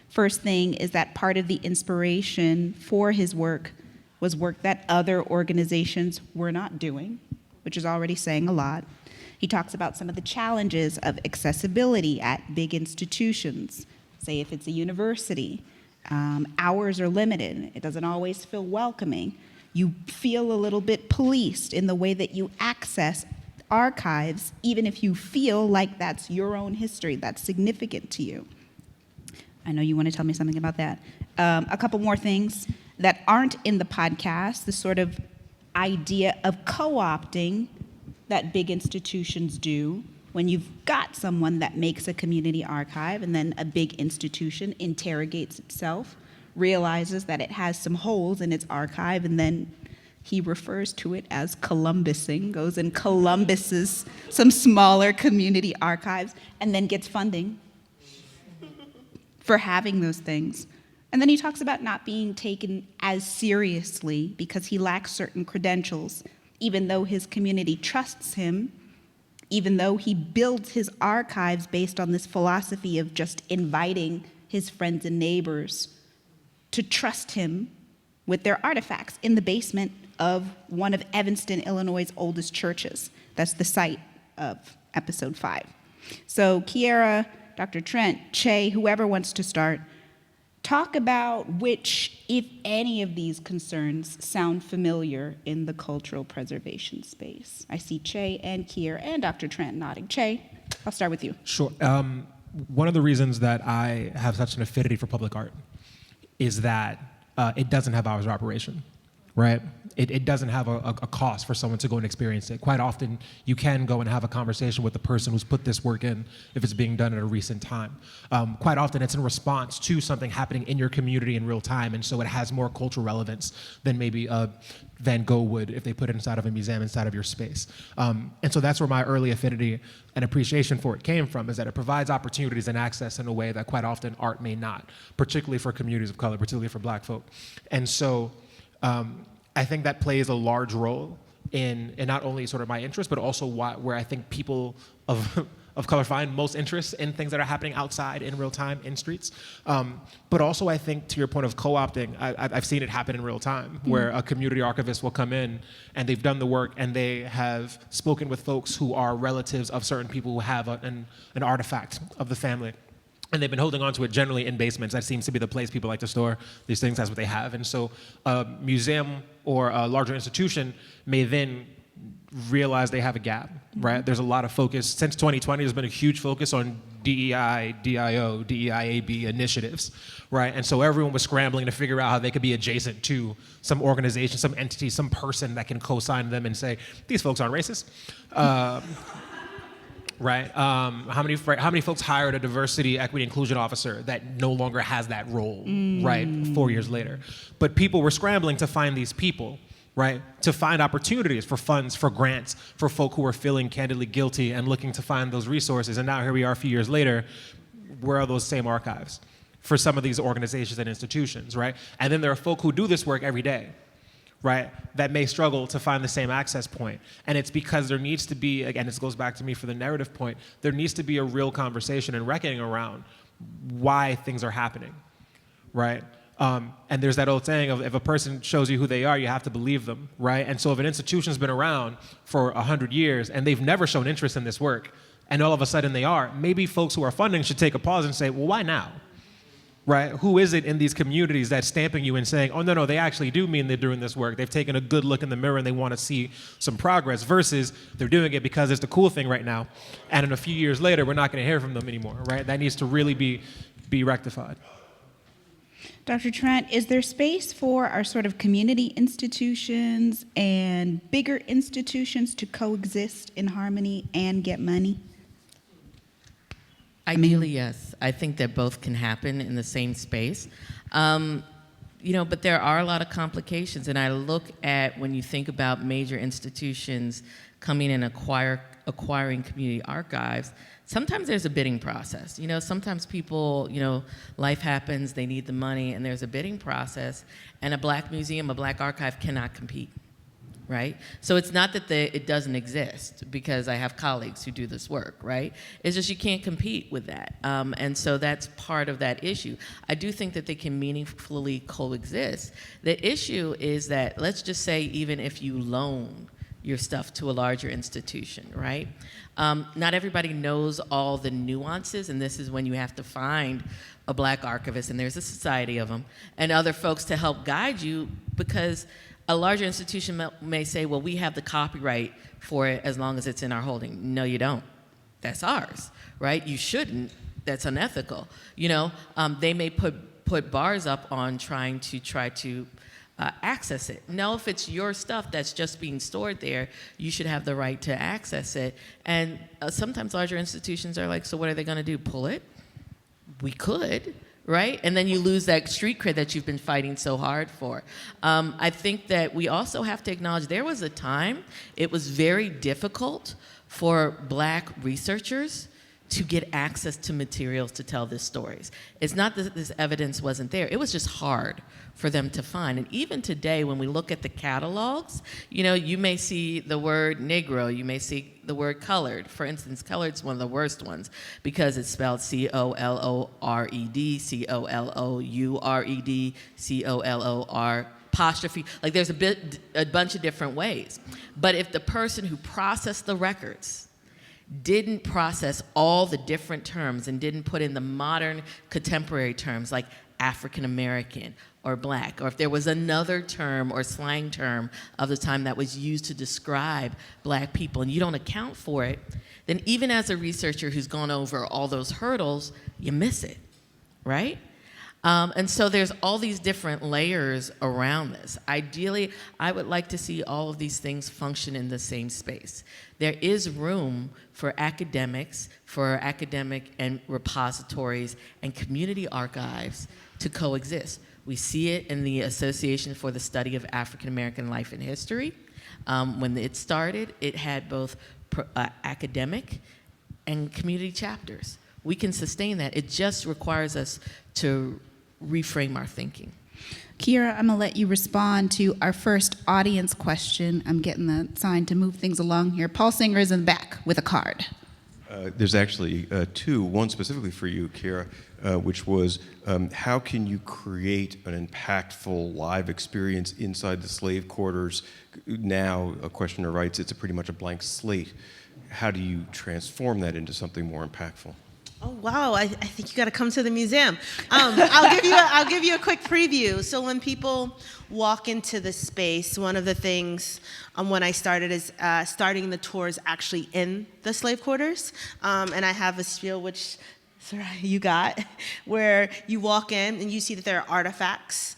First thing is that part of the inspiration for his work was work that other organizations were not doing, which is already saying a lot. He talks about some of the challenges of accessibility at big institutions. Say if it's a university, hours are limited. It doesn't always feel welcoming. You feel a little bit policed in the way that you access archives, even if you feel like that's your own history, that's significant to you. I know you want to tell me something about that. A couple more things that aren't in the podcast, the sort of idea of co-opting that big institutions do when you've got someone that makes a community archive and then a big institution interrogates itself, realizes that it has some holes in its archive, and then he refers to it as Columbusing, goes and Columbuses some smaller community archives, and then gets funding for having those things. And then he talks about not being taken as seriously because he lacks certain credentials even though his community trusts him, even though he builds his archives based on this philosophy of just inviting his friends and neighbors to trust him with their artifacts in the basement of one of Evanston, Illinois' oldest churches. That's the site of episode 5. So Kyera, Dr. Trent, Ché, whoever wants to start, talk about which, if any of these concerns sound familiar in the cultural preservation space. I see Ché and Kyera and Dr. Trent nodding. Ché, I'll start with you. Sure. One of the reasons that I have such an affinity for public art is that it doesn't have hours of operation, right? It doesn't have a cost for someone to go and experience it. Quite often, you can go and have a conversation with the person who's put this work in if it's being done at a recent time. Quite often, it's in response to something happening in your community in real time, and so it has more cultural relevance than maybe Van Gogh would if they put it inside of a museum inside of your space. And so that's where my early affinity and appreciation for it came from, is that it provides opportunities and access in a way that quite often art may not, particularly for communities of color, particularly for Black folk. And so I think that plays a large role in not only sort of my interest, but also where I think people of color find most interest in things that are happening outside in real time in streets. But also I think, to your point of co-opting, I've seen it happen in real time, where a community archivist will come in and they've done the work and they have spoken with folks who are relatives of certain people who have an artifact of the family. And they've been holding on to it generally in basements. That seems to be the place people like to store these things. That's what they have. And so a museum or a larger institution may then realize they have a gap, right? There's a lot of focus. Since 2020, there's been a huge focus on DEI, DIO, DEIAB initiatives, right? And so everyone was scrambling to figure out how they could be adjacent to some organization, some entity, some person that can co-sign them and say, these folks aren't racist. Right? How many folks hired a diversity, equity, inclusion officer that no longer has that role, right, 4 years later? But people were scrambling to find these people, right, to find opportunities for funds, for grants, for folk who were feeling candidly guilty and looking to find those resources. And now here we are a few years later, where are those same archives for some of these organizations and institutions, right? And then there are folk who do this work every day, right, that may struggle to find the same access point. And it's because there needs to be, again, this goes back to me for the narrative point, there needs to be a real conversation and reckoning around why things are happening, right? And there's that old saying of, if a person shows you who they are, you have to believe them, right? And so if an institution's been around for 100 years and they've never shown interest in this work, and all of a sudden they are, maybe folks who are funding should take a pause and say, well, why now? Right? Who is it in these communities that's stamping you and saying, oh, no, they actually do mean they're doing this work. They've taken a good look in the mirror and they want to see some progress, versus they're doing it because it's the cool thing right now. And in a few years later, we're not going to hear from them anymore, right? That needs to really be rectified. Dr. Trent, is there space for our sort of community institutions and bigger institutions to coexist in harmony and get money? Ideally, yes. I think that both can happen in the same space. But there are a lot of complications, and I look at, when you think about major institutions coming and acquiring community archives, sometimes there's a bidding process. Sometimes people, life happens, they need the money, and there's a bidding process, and a Black museum, a Black archive cannot compete. Right? So it's not that it doesn't exist, because I have colleagues who do this work, right? It's just you can't compete with that. And so that's part of that issue. I do think that they can meaningfully coexist. The issue is that, let's just say, even if you loan your stuff to a larger institution, right? Not everybody knows all the nuances, and this is when you have to find a Black archivist, and there's a society of them, and other folks to help guide you, because a larger institution may say, well, we have the copyright for it as long as it's in our holding. No, you don't. That's ours, right? You shouldn't. That's unethical. They may put bars up on trying to access it. No, if it's your stuff that's just being stored there, you should have the right to access it. And sometimes larger institutions are like, so what are they going to do? Pull it? We could. Right? And then you lose that street cred that you've been fighting so hard for. I think that we also have to acknowledge there was a time it was very difficult for Black researchers to get access to materials to tell these stories. It's not that this evidence wasn't there. It was just hard for them to find. And even today, when we look at the catalogs, you may see the word Negro, you may see the word colored. For instance, colored's one of the worst ones because it's spelled C-O-L-O-R-E-D, C-O-L-O-U-R-E-D, C-O-L-O-R apostrophe. Like there's a bunch of different ways. But if the person who processed the records didn't process all the different terms and didn't put in the modern contemporary terms like African American or Black, or if there was another term or slang term of the time that was used to describe Black people and you don't account for it, then even as a researcher who's gone over all those hurdles, you miss it, right? And so there's all these different layers around this. Ideally, I would like to see all of these things function in the same space. There is room for academics, for academic and repositories and community archives to coexist. We see it in the Association for the Study of African American Life and History. When it started, it had both academic and community chapters. We can sustain that. It just requires us to reframe our thinking. Kyera, I'm going to let you respond to our first audience question. I'm getting the sign to move things along here. Paul Singer is in the back with a card. There's actually two, one specifically for you, Kyera, which was how can you create an impactful live experience inside the slave quarters? Now, a questioner writes, it's pretty much a blank slate. How do you transform that into something more impactful? Oh wow! I think you got to come to the museum. I'll give you a quick preview. So when people walk into the space, one of the things when I started is starting the tours actually in the slave quarters, and I have a spiel which Saraya, you got, where you walk in and you see that there are artifacts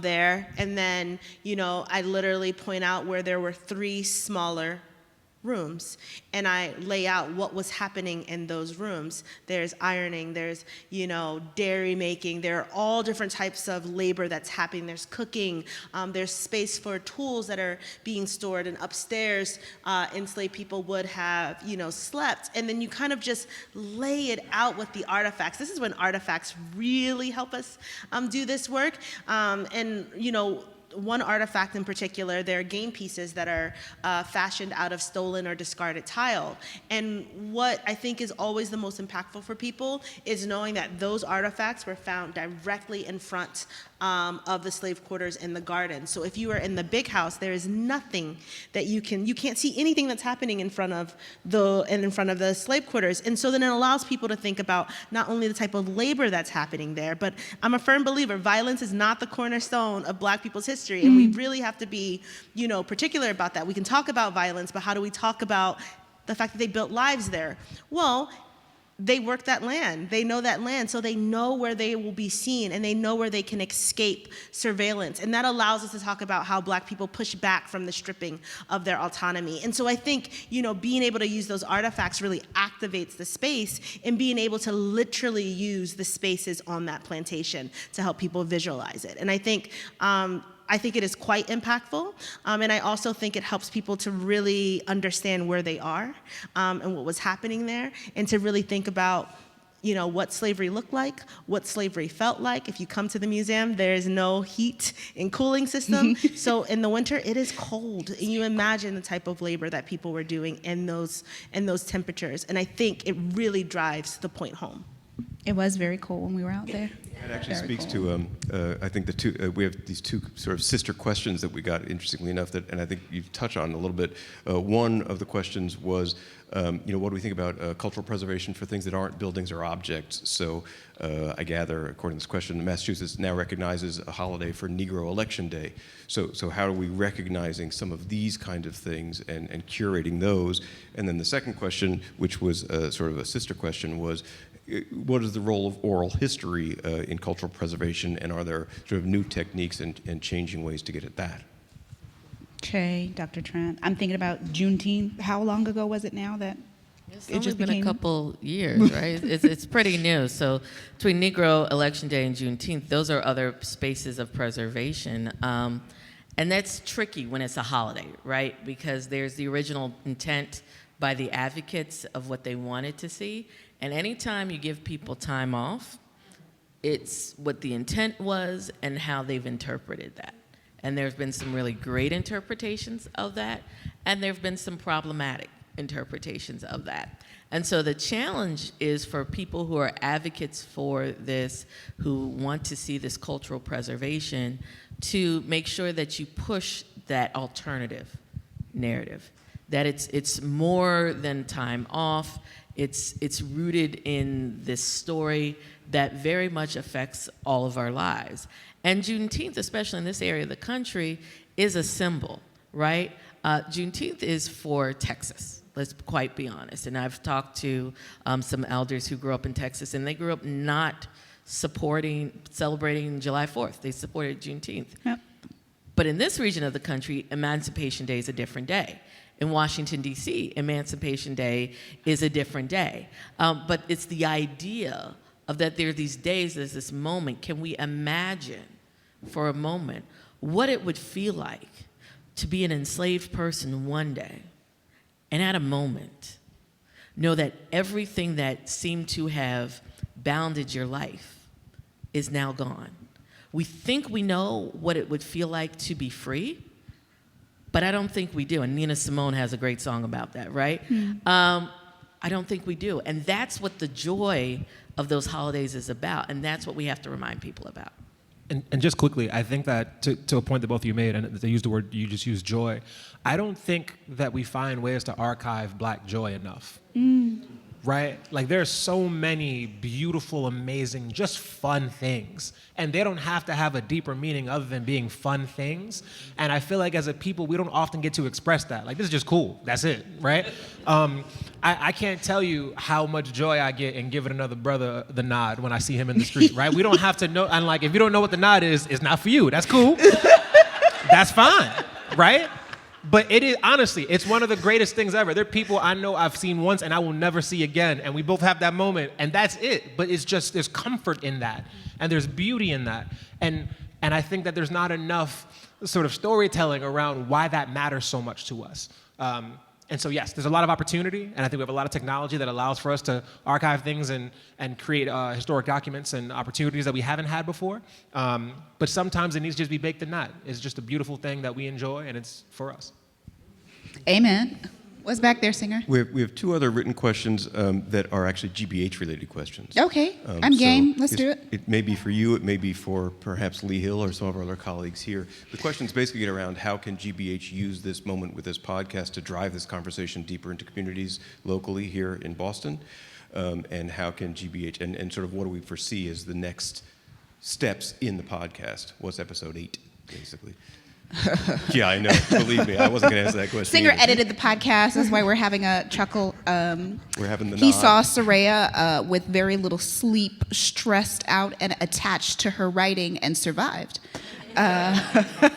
there, and then I literally point out where there were 3 smaller rooms, and I lay out what was happening in those rooms. There's ironing, there's dairy making, there are all different types of labor that's happening. There's cooking, there's space for tools that are being stored, and upstairs enslaved people would have slept, and then you kind of just lay it out with the artifacts. This is when artifacts really help us do this work, and one artifact in particular, there are game pieces that are fashioned out of stolen or discarded tile. And what I think is always the most impactful for people is knowing that those artifacts were found directly in front of the slave quarters in the garden. So if you are in the big house, there is nothing that you can't see anything that's happening in front of the slave quarters. And so then it allows people to think about not only the type of labor that's happening there, but I'm a firm believer, violence is not the cornerstone of Black people's history. And we really have to be, particular about that. We can talk about violence, but how do we talk about the fact that they built lives there? Well, they work that land, they know that land, so they know where they will be seen and they know where they can escape surveillance. And that allows us to talk about how Black people push back from the stripping of their autonomy. And so I think, being able to use those artifacts really activates the space, and being able to literally use the spaces on that plantation to help people visualize it. And I think it is quite impactful, and I also think it helps people to really understand where they are and what was happening there, and to really think about what slavery looked like, what slavery felt like. If you come to the museum, there is no heat and cooling system, so in the winter it is cold, and you imagine the type of labor that people were doing in those temperatures, and I think it really drives the point home. It was very cold when we were out there. It actually speaks to, I think we have these two sort of sister questions that we got, interestingly enough, and I think you've touched on a little bit. One of the questions was, what do we think about cultural preservation for things that aren't buildings or objects? So I gather, according to this question, Massachusetts now recognizes a holiday for Negro Election Day. So how are we recognizing some of these kind of things and curating those? And then the second question, which was sort of a sister question, was, what is the role of oral history in cultural preservation, and are there sort of new techniques and changing ways to get at that? Ché, Dr. Trent, I'm thinking about Juneteenth. How long ago was it now that it's only been a couple years, right? It's pretty new. So between Negro Election Day and Juneteenth, those are other spaces of preservation. And that's tricky when it's a holiday, right? Because there's the original intent by the advocates of what they wanted to see. And anytime you give people time off, It's what the intent was and how they've interpreted that. And there's been some really great interpretations of that, and there've been some problematic interpretations of that. And so the challenge is for people who are advocates for this, who want to see this cultural preservation, to make sure that you push that alternative narrative, that it's more than time off. It's rooted in this story that very much affects all of our lives. And Juneteenth, especially in this area of the country, is a symbol, right? Juneteenth is for Texas. Let's quite be honest. And I've talked to some elders who grew up in Texas, and they grew up not celebrating July 4th. They supported Juneteenth. Yep. But in this region of the country, Emancipation Day is a different day. In Washington, D.C., Emancipation Day is a different day. But it's the idea of that there are these days, there's this moment. Can we imagine for a moment what it would feel like to be an enslaved person one day and at a moment know that everything that seemed to have bounded your life is now gone? We think we know what it would feel like to be free, but I don't think we do. And Nina Simone has a great song about that, right? I don't think we do. And that's what the joy of those holidays is about. And that's what we have to remind people about. And just quickly, I think that to a point that both of you made, and they used the word, you just used joy, I don't think that we find ways to archive Black joy enough. Right? Like, there's so many beautiful, amazing, just fun things. And they don't have to have a deeper meaning other than being fun things. And I feel like as a people, we don't often get to express that. Like, this is just cool. That's it, right? I can't tell you how much joy I get in giving another brother the nod when I see him in the street, right? We don't have to know. And like, if you don't know what the nod is, it's not for you. That's cool. That's fine, right? But it is, honestly, it's one of the greatest things ever. There are people I know I've seen once and I will never see again, and we both have that moment, and that's it. But it's just, there's comfort in that, and there's beauty in that. And I think that there's not enough sort of storytelling around why that matters so much to us. And so yes, there's a lot of opportunity, and I think we have a lot of technology that allows for us to archive things and create historic documents and opportunities that we haven't had before. But sometimes it needs to just be baked in that. It's just a beautiful thing that we enjoy, and it's for us. Amen. What's back there, Singer? We have two other written questions that are actually GBH-related questions. Okay, I'm game. Let's do it. It may be for you, it may be for perhaps Lee Hill or some of our other colleagues here. The questions basically get around how can GBH use this moment with this podcast to drive this conversation deeper into communities locally here in Boston, and how can GBH, and sort of what do we foresee as the next steps in the podcast? What's episode 8, basically? Yeah, I know. Believe me, I wasn't going to answer that question. Singer either. edited the podcast. That's why we're having a chuckle. We're having the He nod. saw Saraya with very little sleep, stressed out and attached to her writing, and survived. I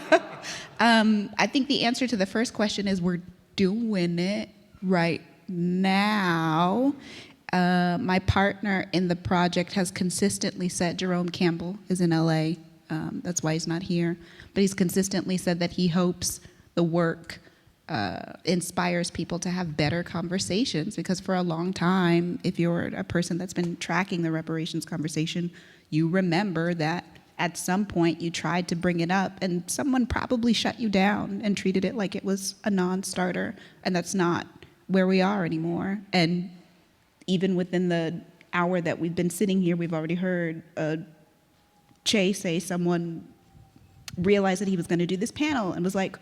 think the answer to the first question is we're doing it right now. My partner in the project has consistently said, Jerome Campbell is in LA. That's why he's not here. But he's consistently said that he hopes the work inspires people to have better conversations, because for a long time, if you're a person that's been tracking the reparations conversation, you remember that at some point you tried to bring it up and someone probably shut you down and treated it like it was a non-starter, and that's not where we are anymore. And even within the hour that we've been sitting here, we've already heard Ché say someone realized that he was going to do this panel and was like,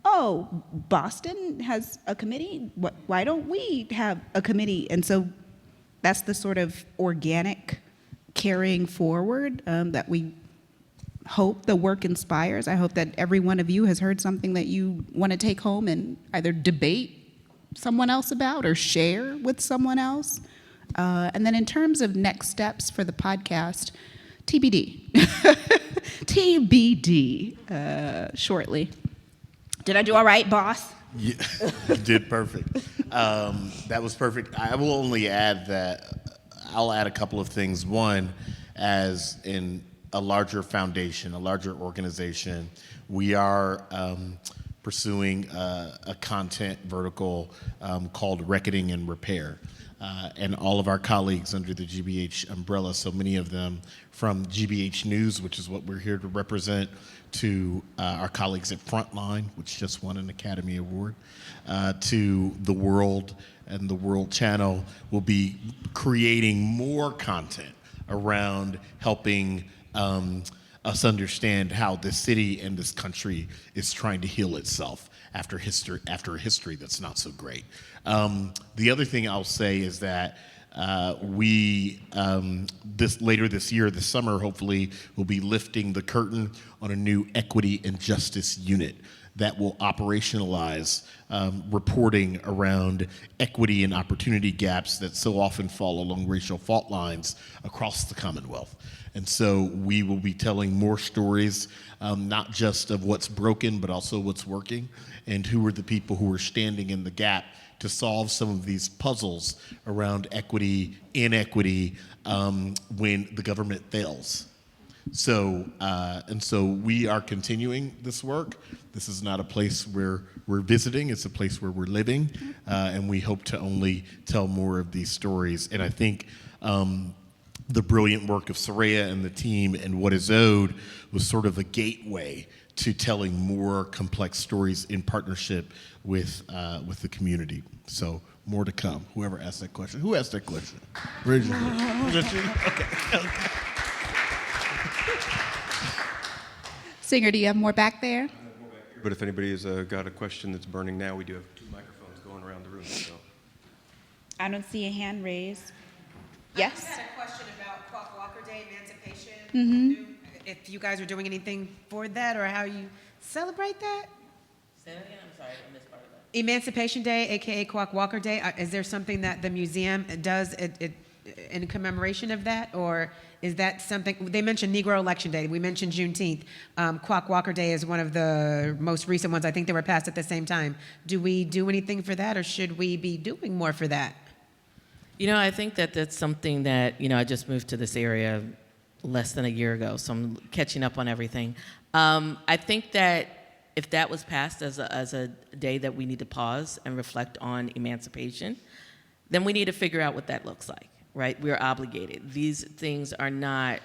oh, Boston has a committee? Why don't we have a committee? And so that's the sort of organic carrying forward that we hope the work inspires. I hope that every one of you has heard something that you want to take home and either debate someone else about or share with someone else. And then in terms of next steps for the podcast, TBD. TBD shortly. Did I do all right, boss? Yeah, you did perfect. That was perfect. I will only add that I'll add a couple of things. One, as in a larger foundation, a larger organization, we are pursuing a content vertical called Reckoning and Repair. And all of our colleagues under the GBH umbrella, so many of them from GBH News, which is what we're here to represent, to our colleagues at Frontline, which just won an Academy Award, to The World and the World Channel, will be creating more content around helping us understand how this city and this country is trying to heal itself after a history that's not so great. The other thing I'll say is that we later this year, this summer, hopefully, will be lifting the curtain on a new equity and justice unit that will operationalize reporting around equity and opportunity gaps that so often fall along racial fault lines across the Commonwealth. And so we will be telling more stories, not just of what's broken, but also what's working, and who are the people who are standing in the gap to solve some of these puzzles around equity, inequity, when the government fails. So we are continuing this work. This is not a place where we're visiting, it's a place where we're living, and we hope to only tell more of these stories. And I think the brilliant work of Saraya and the team and What Is Owed was sort of a gateway to telling more complex stories in partnership with the community. So more to come. Whoever asked that question. Who asked that question? Originally. Was that you? Okay. Singer, do you have more back there? But if anybody has got a question that's burning now, we do have 2 microphones going around the room. So. I don't see a hand raised. Yes? I just had a question about Quack Walker Day, Emancipation. Mm-hmm. If you guys are doing anything for that or how you celebrate that? Say that again, I'm sorry, I missed part of that. Emancipation Day, AKA Quack Walker Day, is there something that the museum does in commemoration of that? Or is that something, they mentioned Negro Election Day, we mentioned Juneteenth. Quack Walker Day is one of the most recent ones. I think they were passed at the same time. Do we do anything for that, or should we be doing more for that? You know, I think that that's something that, I just moved to this area less than a year ago, so I'm catching up on everything. I think that if that was passed as a day that we need to pause and reflect on emancipation, then we need to figure out what that looks like, right? We're obligated. These things are not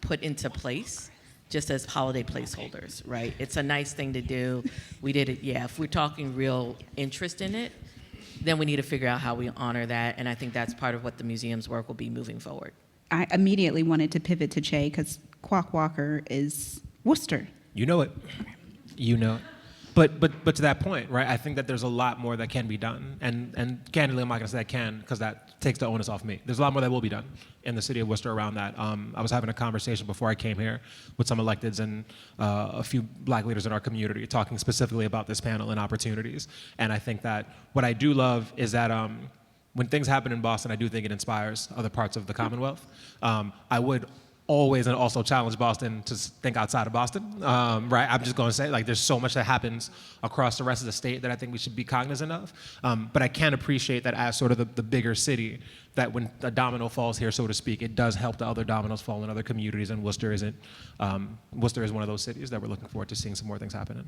put into place just as holiday placeholders, right? It's a nice thing to do. We did it, yeah. If we're talking real interest in it, then we need to figure out how we honor that, and I think that's part of what the museum's work will be moving forward. I immediately wanted to pivot to Ché because Quack Walker is Worcester. You know it. You know it. But to that point, right, I think that there's a lot more that can be done. And candidly, I'm not going to say I can because that takes the onus off me. There's a lot more that will be done in the city of Worcester around that. I was having a conversation before I came here with some electeds and a few black leaders in our community talking specifically about this panel and opportunities. And I think that what I do love is that when things happen in Boston, I do think it inspires other parts of the Commonwealth. I would always and also challenge Boston to think outside of Boston, right? I'm just going to say, like, there's so much that happens across the rest of the state that I think we should be cognizant of. But I can appreciate that as sort of the bigger city, that when a domino falls here, so to speak, it does help the other dominoes fall in other communities, and Worcester isn't. Worcester is one of those cities that we're looking forward to seeing some more things happen in.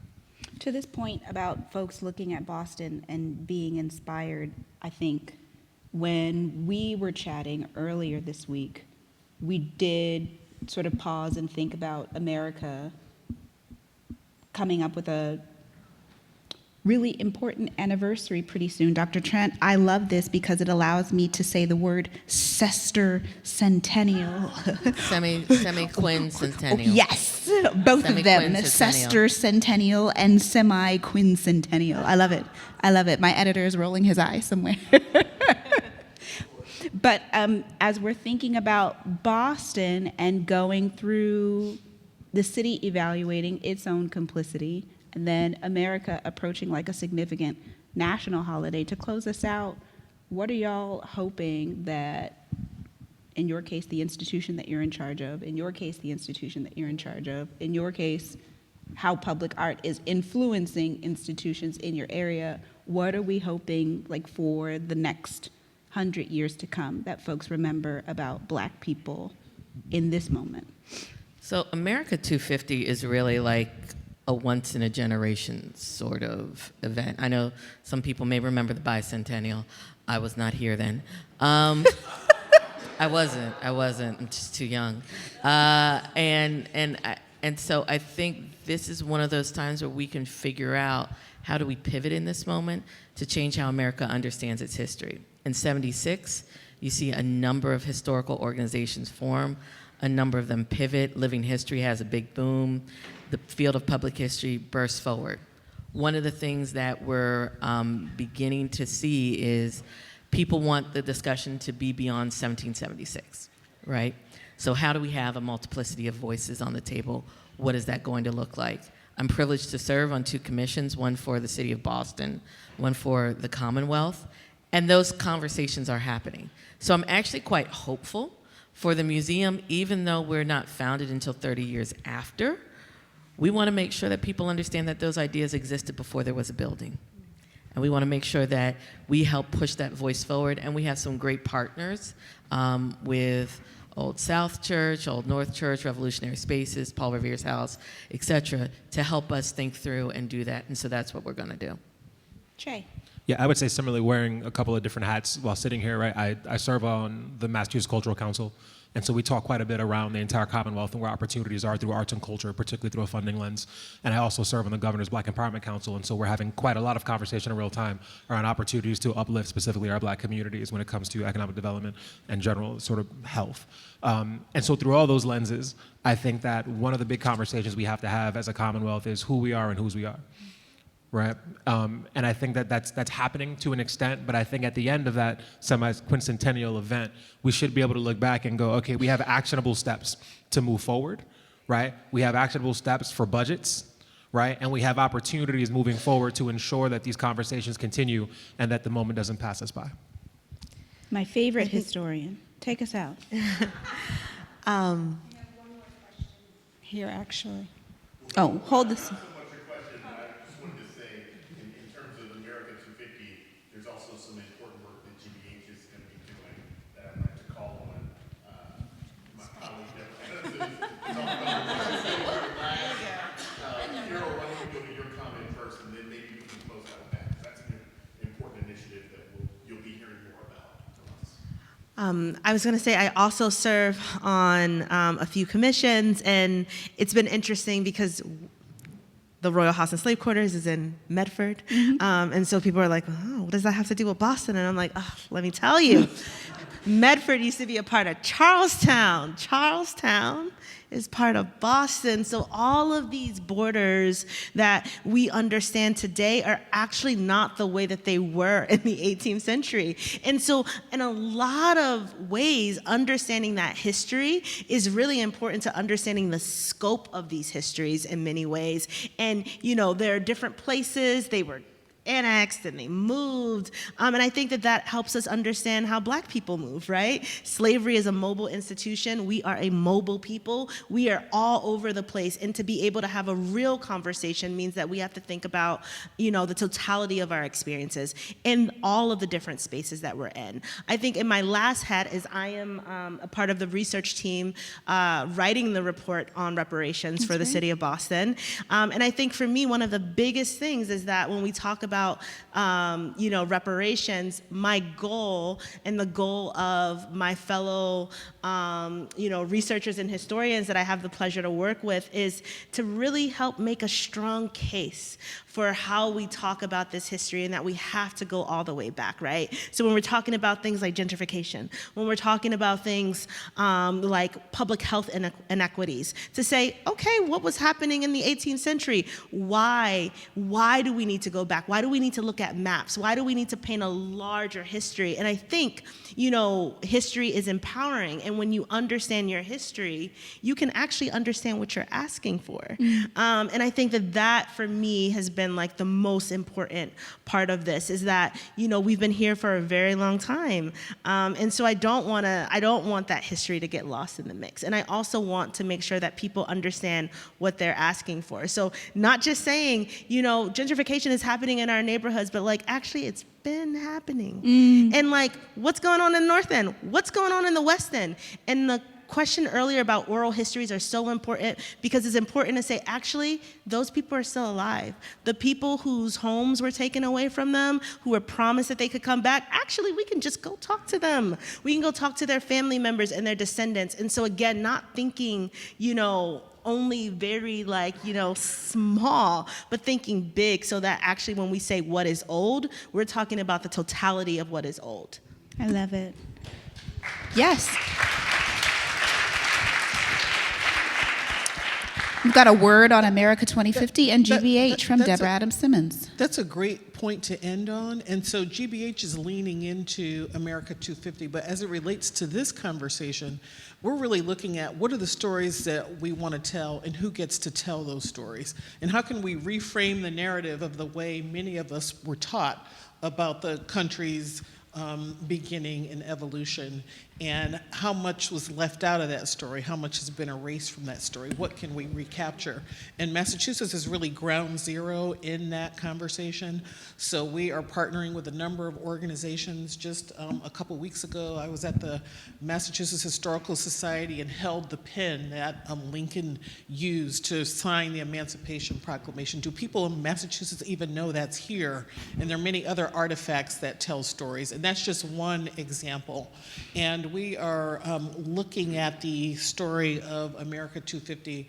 To this point about folks looking at Boston and being inspired, I think when we were chatting earlier this week, we did sort of pause and think about America coming up with a really important anniversary pretty soon. Dr. Trent, I love this because it allows me to say the word sesquicentennial. Semi-quincentennial. Yes, both of them, sesquicentennial and semi-quincentennial. I love it. I love it. My editor is rolling his eye somewhere. But as we're thinking about Boston and going through the city evaluating its own complicity, and then America approaching like a significant national holiday, to close us out, what are y'all hoping that, in your case, the institution that you're in charge of, in your case, the institution that you're in charge of, in your case, how public art is influencing institutions in your area, what are we hoping like for the next 100 years to come that folks remember about Black people in this moment? So America 250 is really like a once-in-a-generation sort of event. I know some people may remember the bicentennial. I was not here then. I wasn't. I'm just too young. And so I think this is one of those times where we can figure out how do we pivot in this moment to change how America understands its history. In '76, you see a number of historical organizations form, a number of them pivot. Living History has a big boom. The field of public history bursts forward. One of the things that we're beginning to see is people want the discussion to be beyond 1776, right? So how do we have a multiplicity of voices on the table? What is that going to look like? I'm privileged to serve on 2 commissions, one for the city of Boston, one for the Commonwealth, and those conversations are happening. So I'm actually quite hopeful for the museum, even though we're not founded until 30 years after. We want to make sure that people understand that those ideas existed before there was a building. And we want to make sure that we help push that voice forward. And we have some great partners with Old South Church, Old North Church, Revolutionary Spaces, Paul Revere's House, et cetera, to help us think through and do that. And so that's what we're going to do. Ché. Yeah, I would say similarly, wearing a couple of different hats while sitting here, right? I serve on the Massachusetts Cultural Council. And so we talk quite a bit around the entire Commonwealth and where opportunities are through arts and culture, particularly through a funding lens. And I also serve on the Governor's Black Empowerment Council, and so we're having quite a lot of conversation in real time around opportunities to uplift specifically our Black communities when it comes to economic development and general sort of health. And so through all those lenses, I think that one of the big conversations we have to have as a Commonwealth is who we are and whose we are. Right, and I think that that's happening to an extent, but I think at the end of that semi-quincentennial event, we should be able to look back and go, okay, we have actionable steps to move forward, right? We have actionable steps for budgets, right? And we have opportunities moving forward to ensure that these conversations continue and that the moment doesn't pass us by. My favorite historian. Take us out. Here, actually. Oh, hold this. I was going to say I also serve on a few commissions, and it's been interesting because the Royal House and Slave Quarters is in Medford, and so people are like, oh, what does that have to do with Boston? And I'm like, oh, let me tell you. Medford used to be a part of Charlestown. Charlestown is part of Boston. So all of these borders that we understand today are actually not the way that they were in the 18th century. And so in a lot of ways, understanding that history is really important to understanding the scope of these histories in many ways. And, you know, there are different places, they were annexed and they moved. And I think that that helps us understand how Black people move, right? Slavery is a mobile institution. We are a mobile people. We are all over the place. And to be able to have a real conversation means that we have to think about, you know, the totality of our experiences in all of the different spaces that we're in. I think in my last hat is I am a part of the research team writing the report on reparations for the city of Boston. And I think for me, one of the biggest things is that when we talk about you know, reparations, my goal and the goal of my fellow you know, researchers and historians that I have the pleasure to work with is to really help make a strong case for how we talk about this history and that we have to go all the way back, right? So when we're talking about things like gentrification, when we're talking about things like public health inequities, to say, okay, what was happening in the 18th century? Why do we need to go back? Why do we need to look at maps? Why do we need to paint a larger history? And I think, you know, history is empowering. And when you understand your history, you can actually understand what you're asking for. And I think that that, for me, has been like the most important part of this, is that, you know, we've been here for a very long time. And so I don't want that history to get lost in the mix. And I also want to make sure that people understand what they're asking for. So not just saying, you know, gentrification is happening in our neighborhoods, but like, actually it's been happening. And like, what's going on in the North End? What's going on in the West End? And the question earlier about oral histories are so important because it's important to say, actually, those people are still alive. The people whose homes were taken away from them, who were promised that they could come back, actually, we can just go talk to them. We can go talk to their family members and their descendants. And so again, not thinking, only very small, but thinking big so that actually when we say what is old, we're talking about the totality of what is old. I love it. Yes. We've got a word on America 2050 and GBH from Deborah Adams Simmons. That's a great point to end on. And so GBH is leaning into America 250, but as it relates to this conversation, we're really looking at what are the stories that we want to tell and who gets to tell those stories? And how can we reframe the narrative of the way many of us were taught about the country's beginning and evolution, and how much was left out of that story, how much has been erased from that story, what can we recapture? And Massachusetts is really ground zero in that conversation. So we are partnering with a number of organizations. Just a couple weeks ago, I was at the Massachusetts Historical Society and held the pen that Lincoln used to sign the Emancipation Proclamation. Do people in Massachusetts even know that's here? And there are many other artifacts that tell stories, and that's just one example. And we are looking at the story of America 250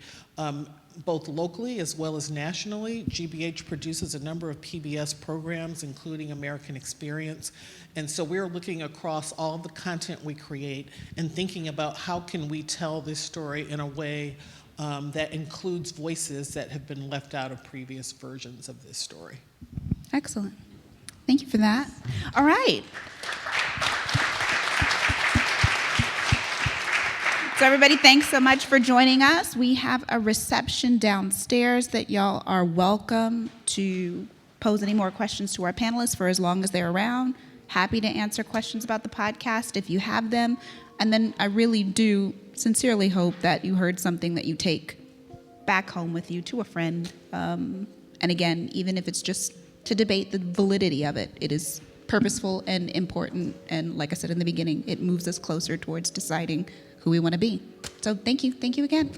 both locally as well as nationally. GBH produces a number of PBS programs, including American Experience. And so we're looking across all of the content we create and thinking about how can we tell this story in a way that includes voices that have been left out of previous versions of this story. Excellent. Thank you for that. All right. So everybody, thanks so much for joining us. We have a reception downstairs that y'all are welcome to pose any more questions to our panelists for as long as they're around. Happy to answer questions about the podcast if you have them. And then I really do sincerely hope that you heard something that you take back home with you to a friend. And again, even if it's just to debate the validity of it, it is purposeful and important. And like I said in the beginning, it moves us closer towards deciding who we want to be. So thank you. Thank you again.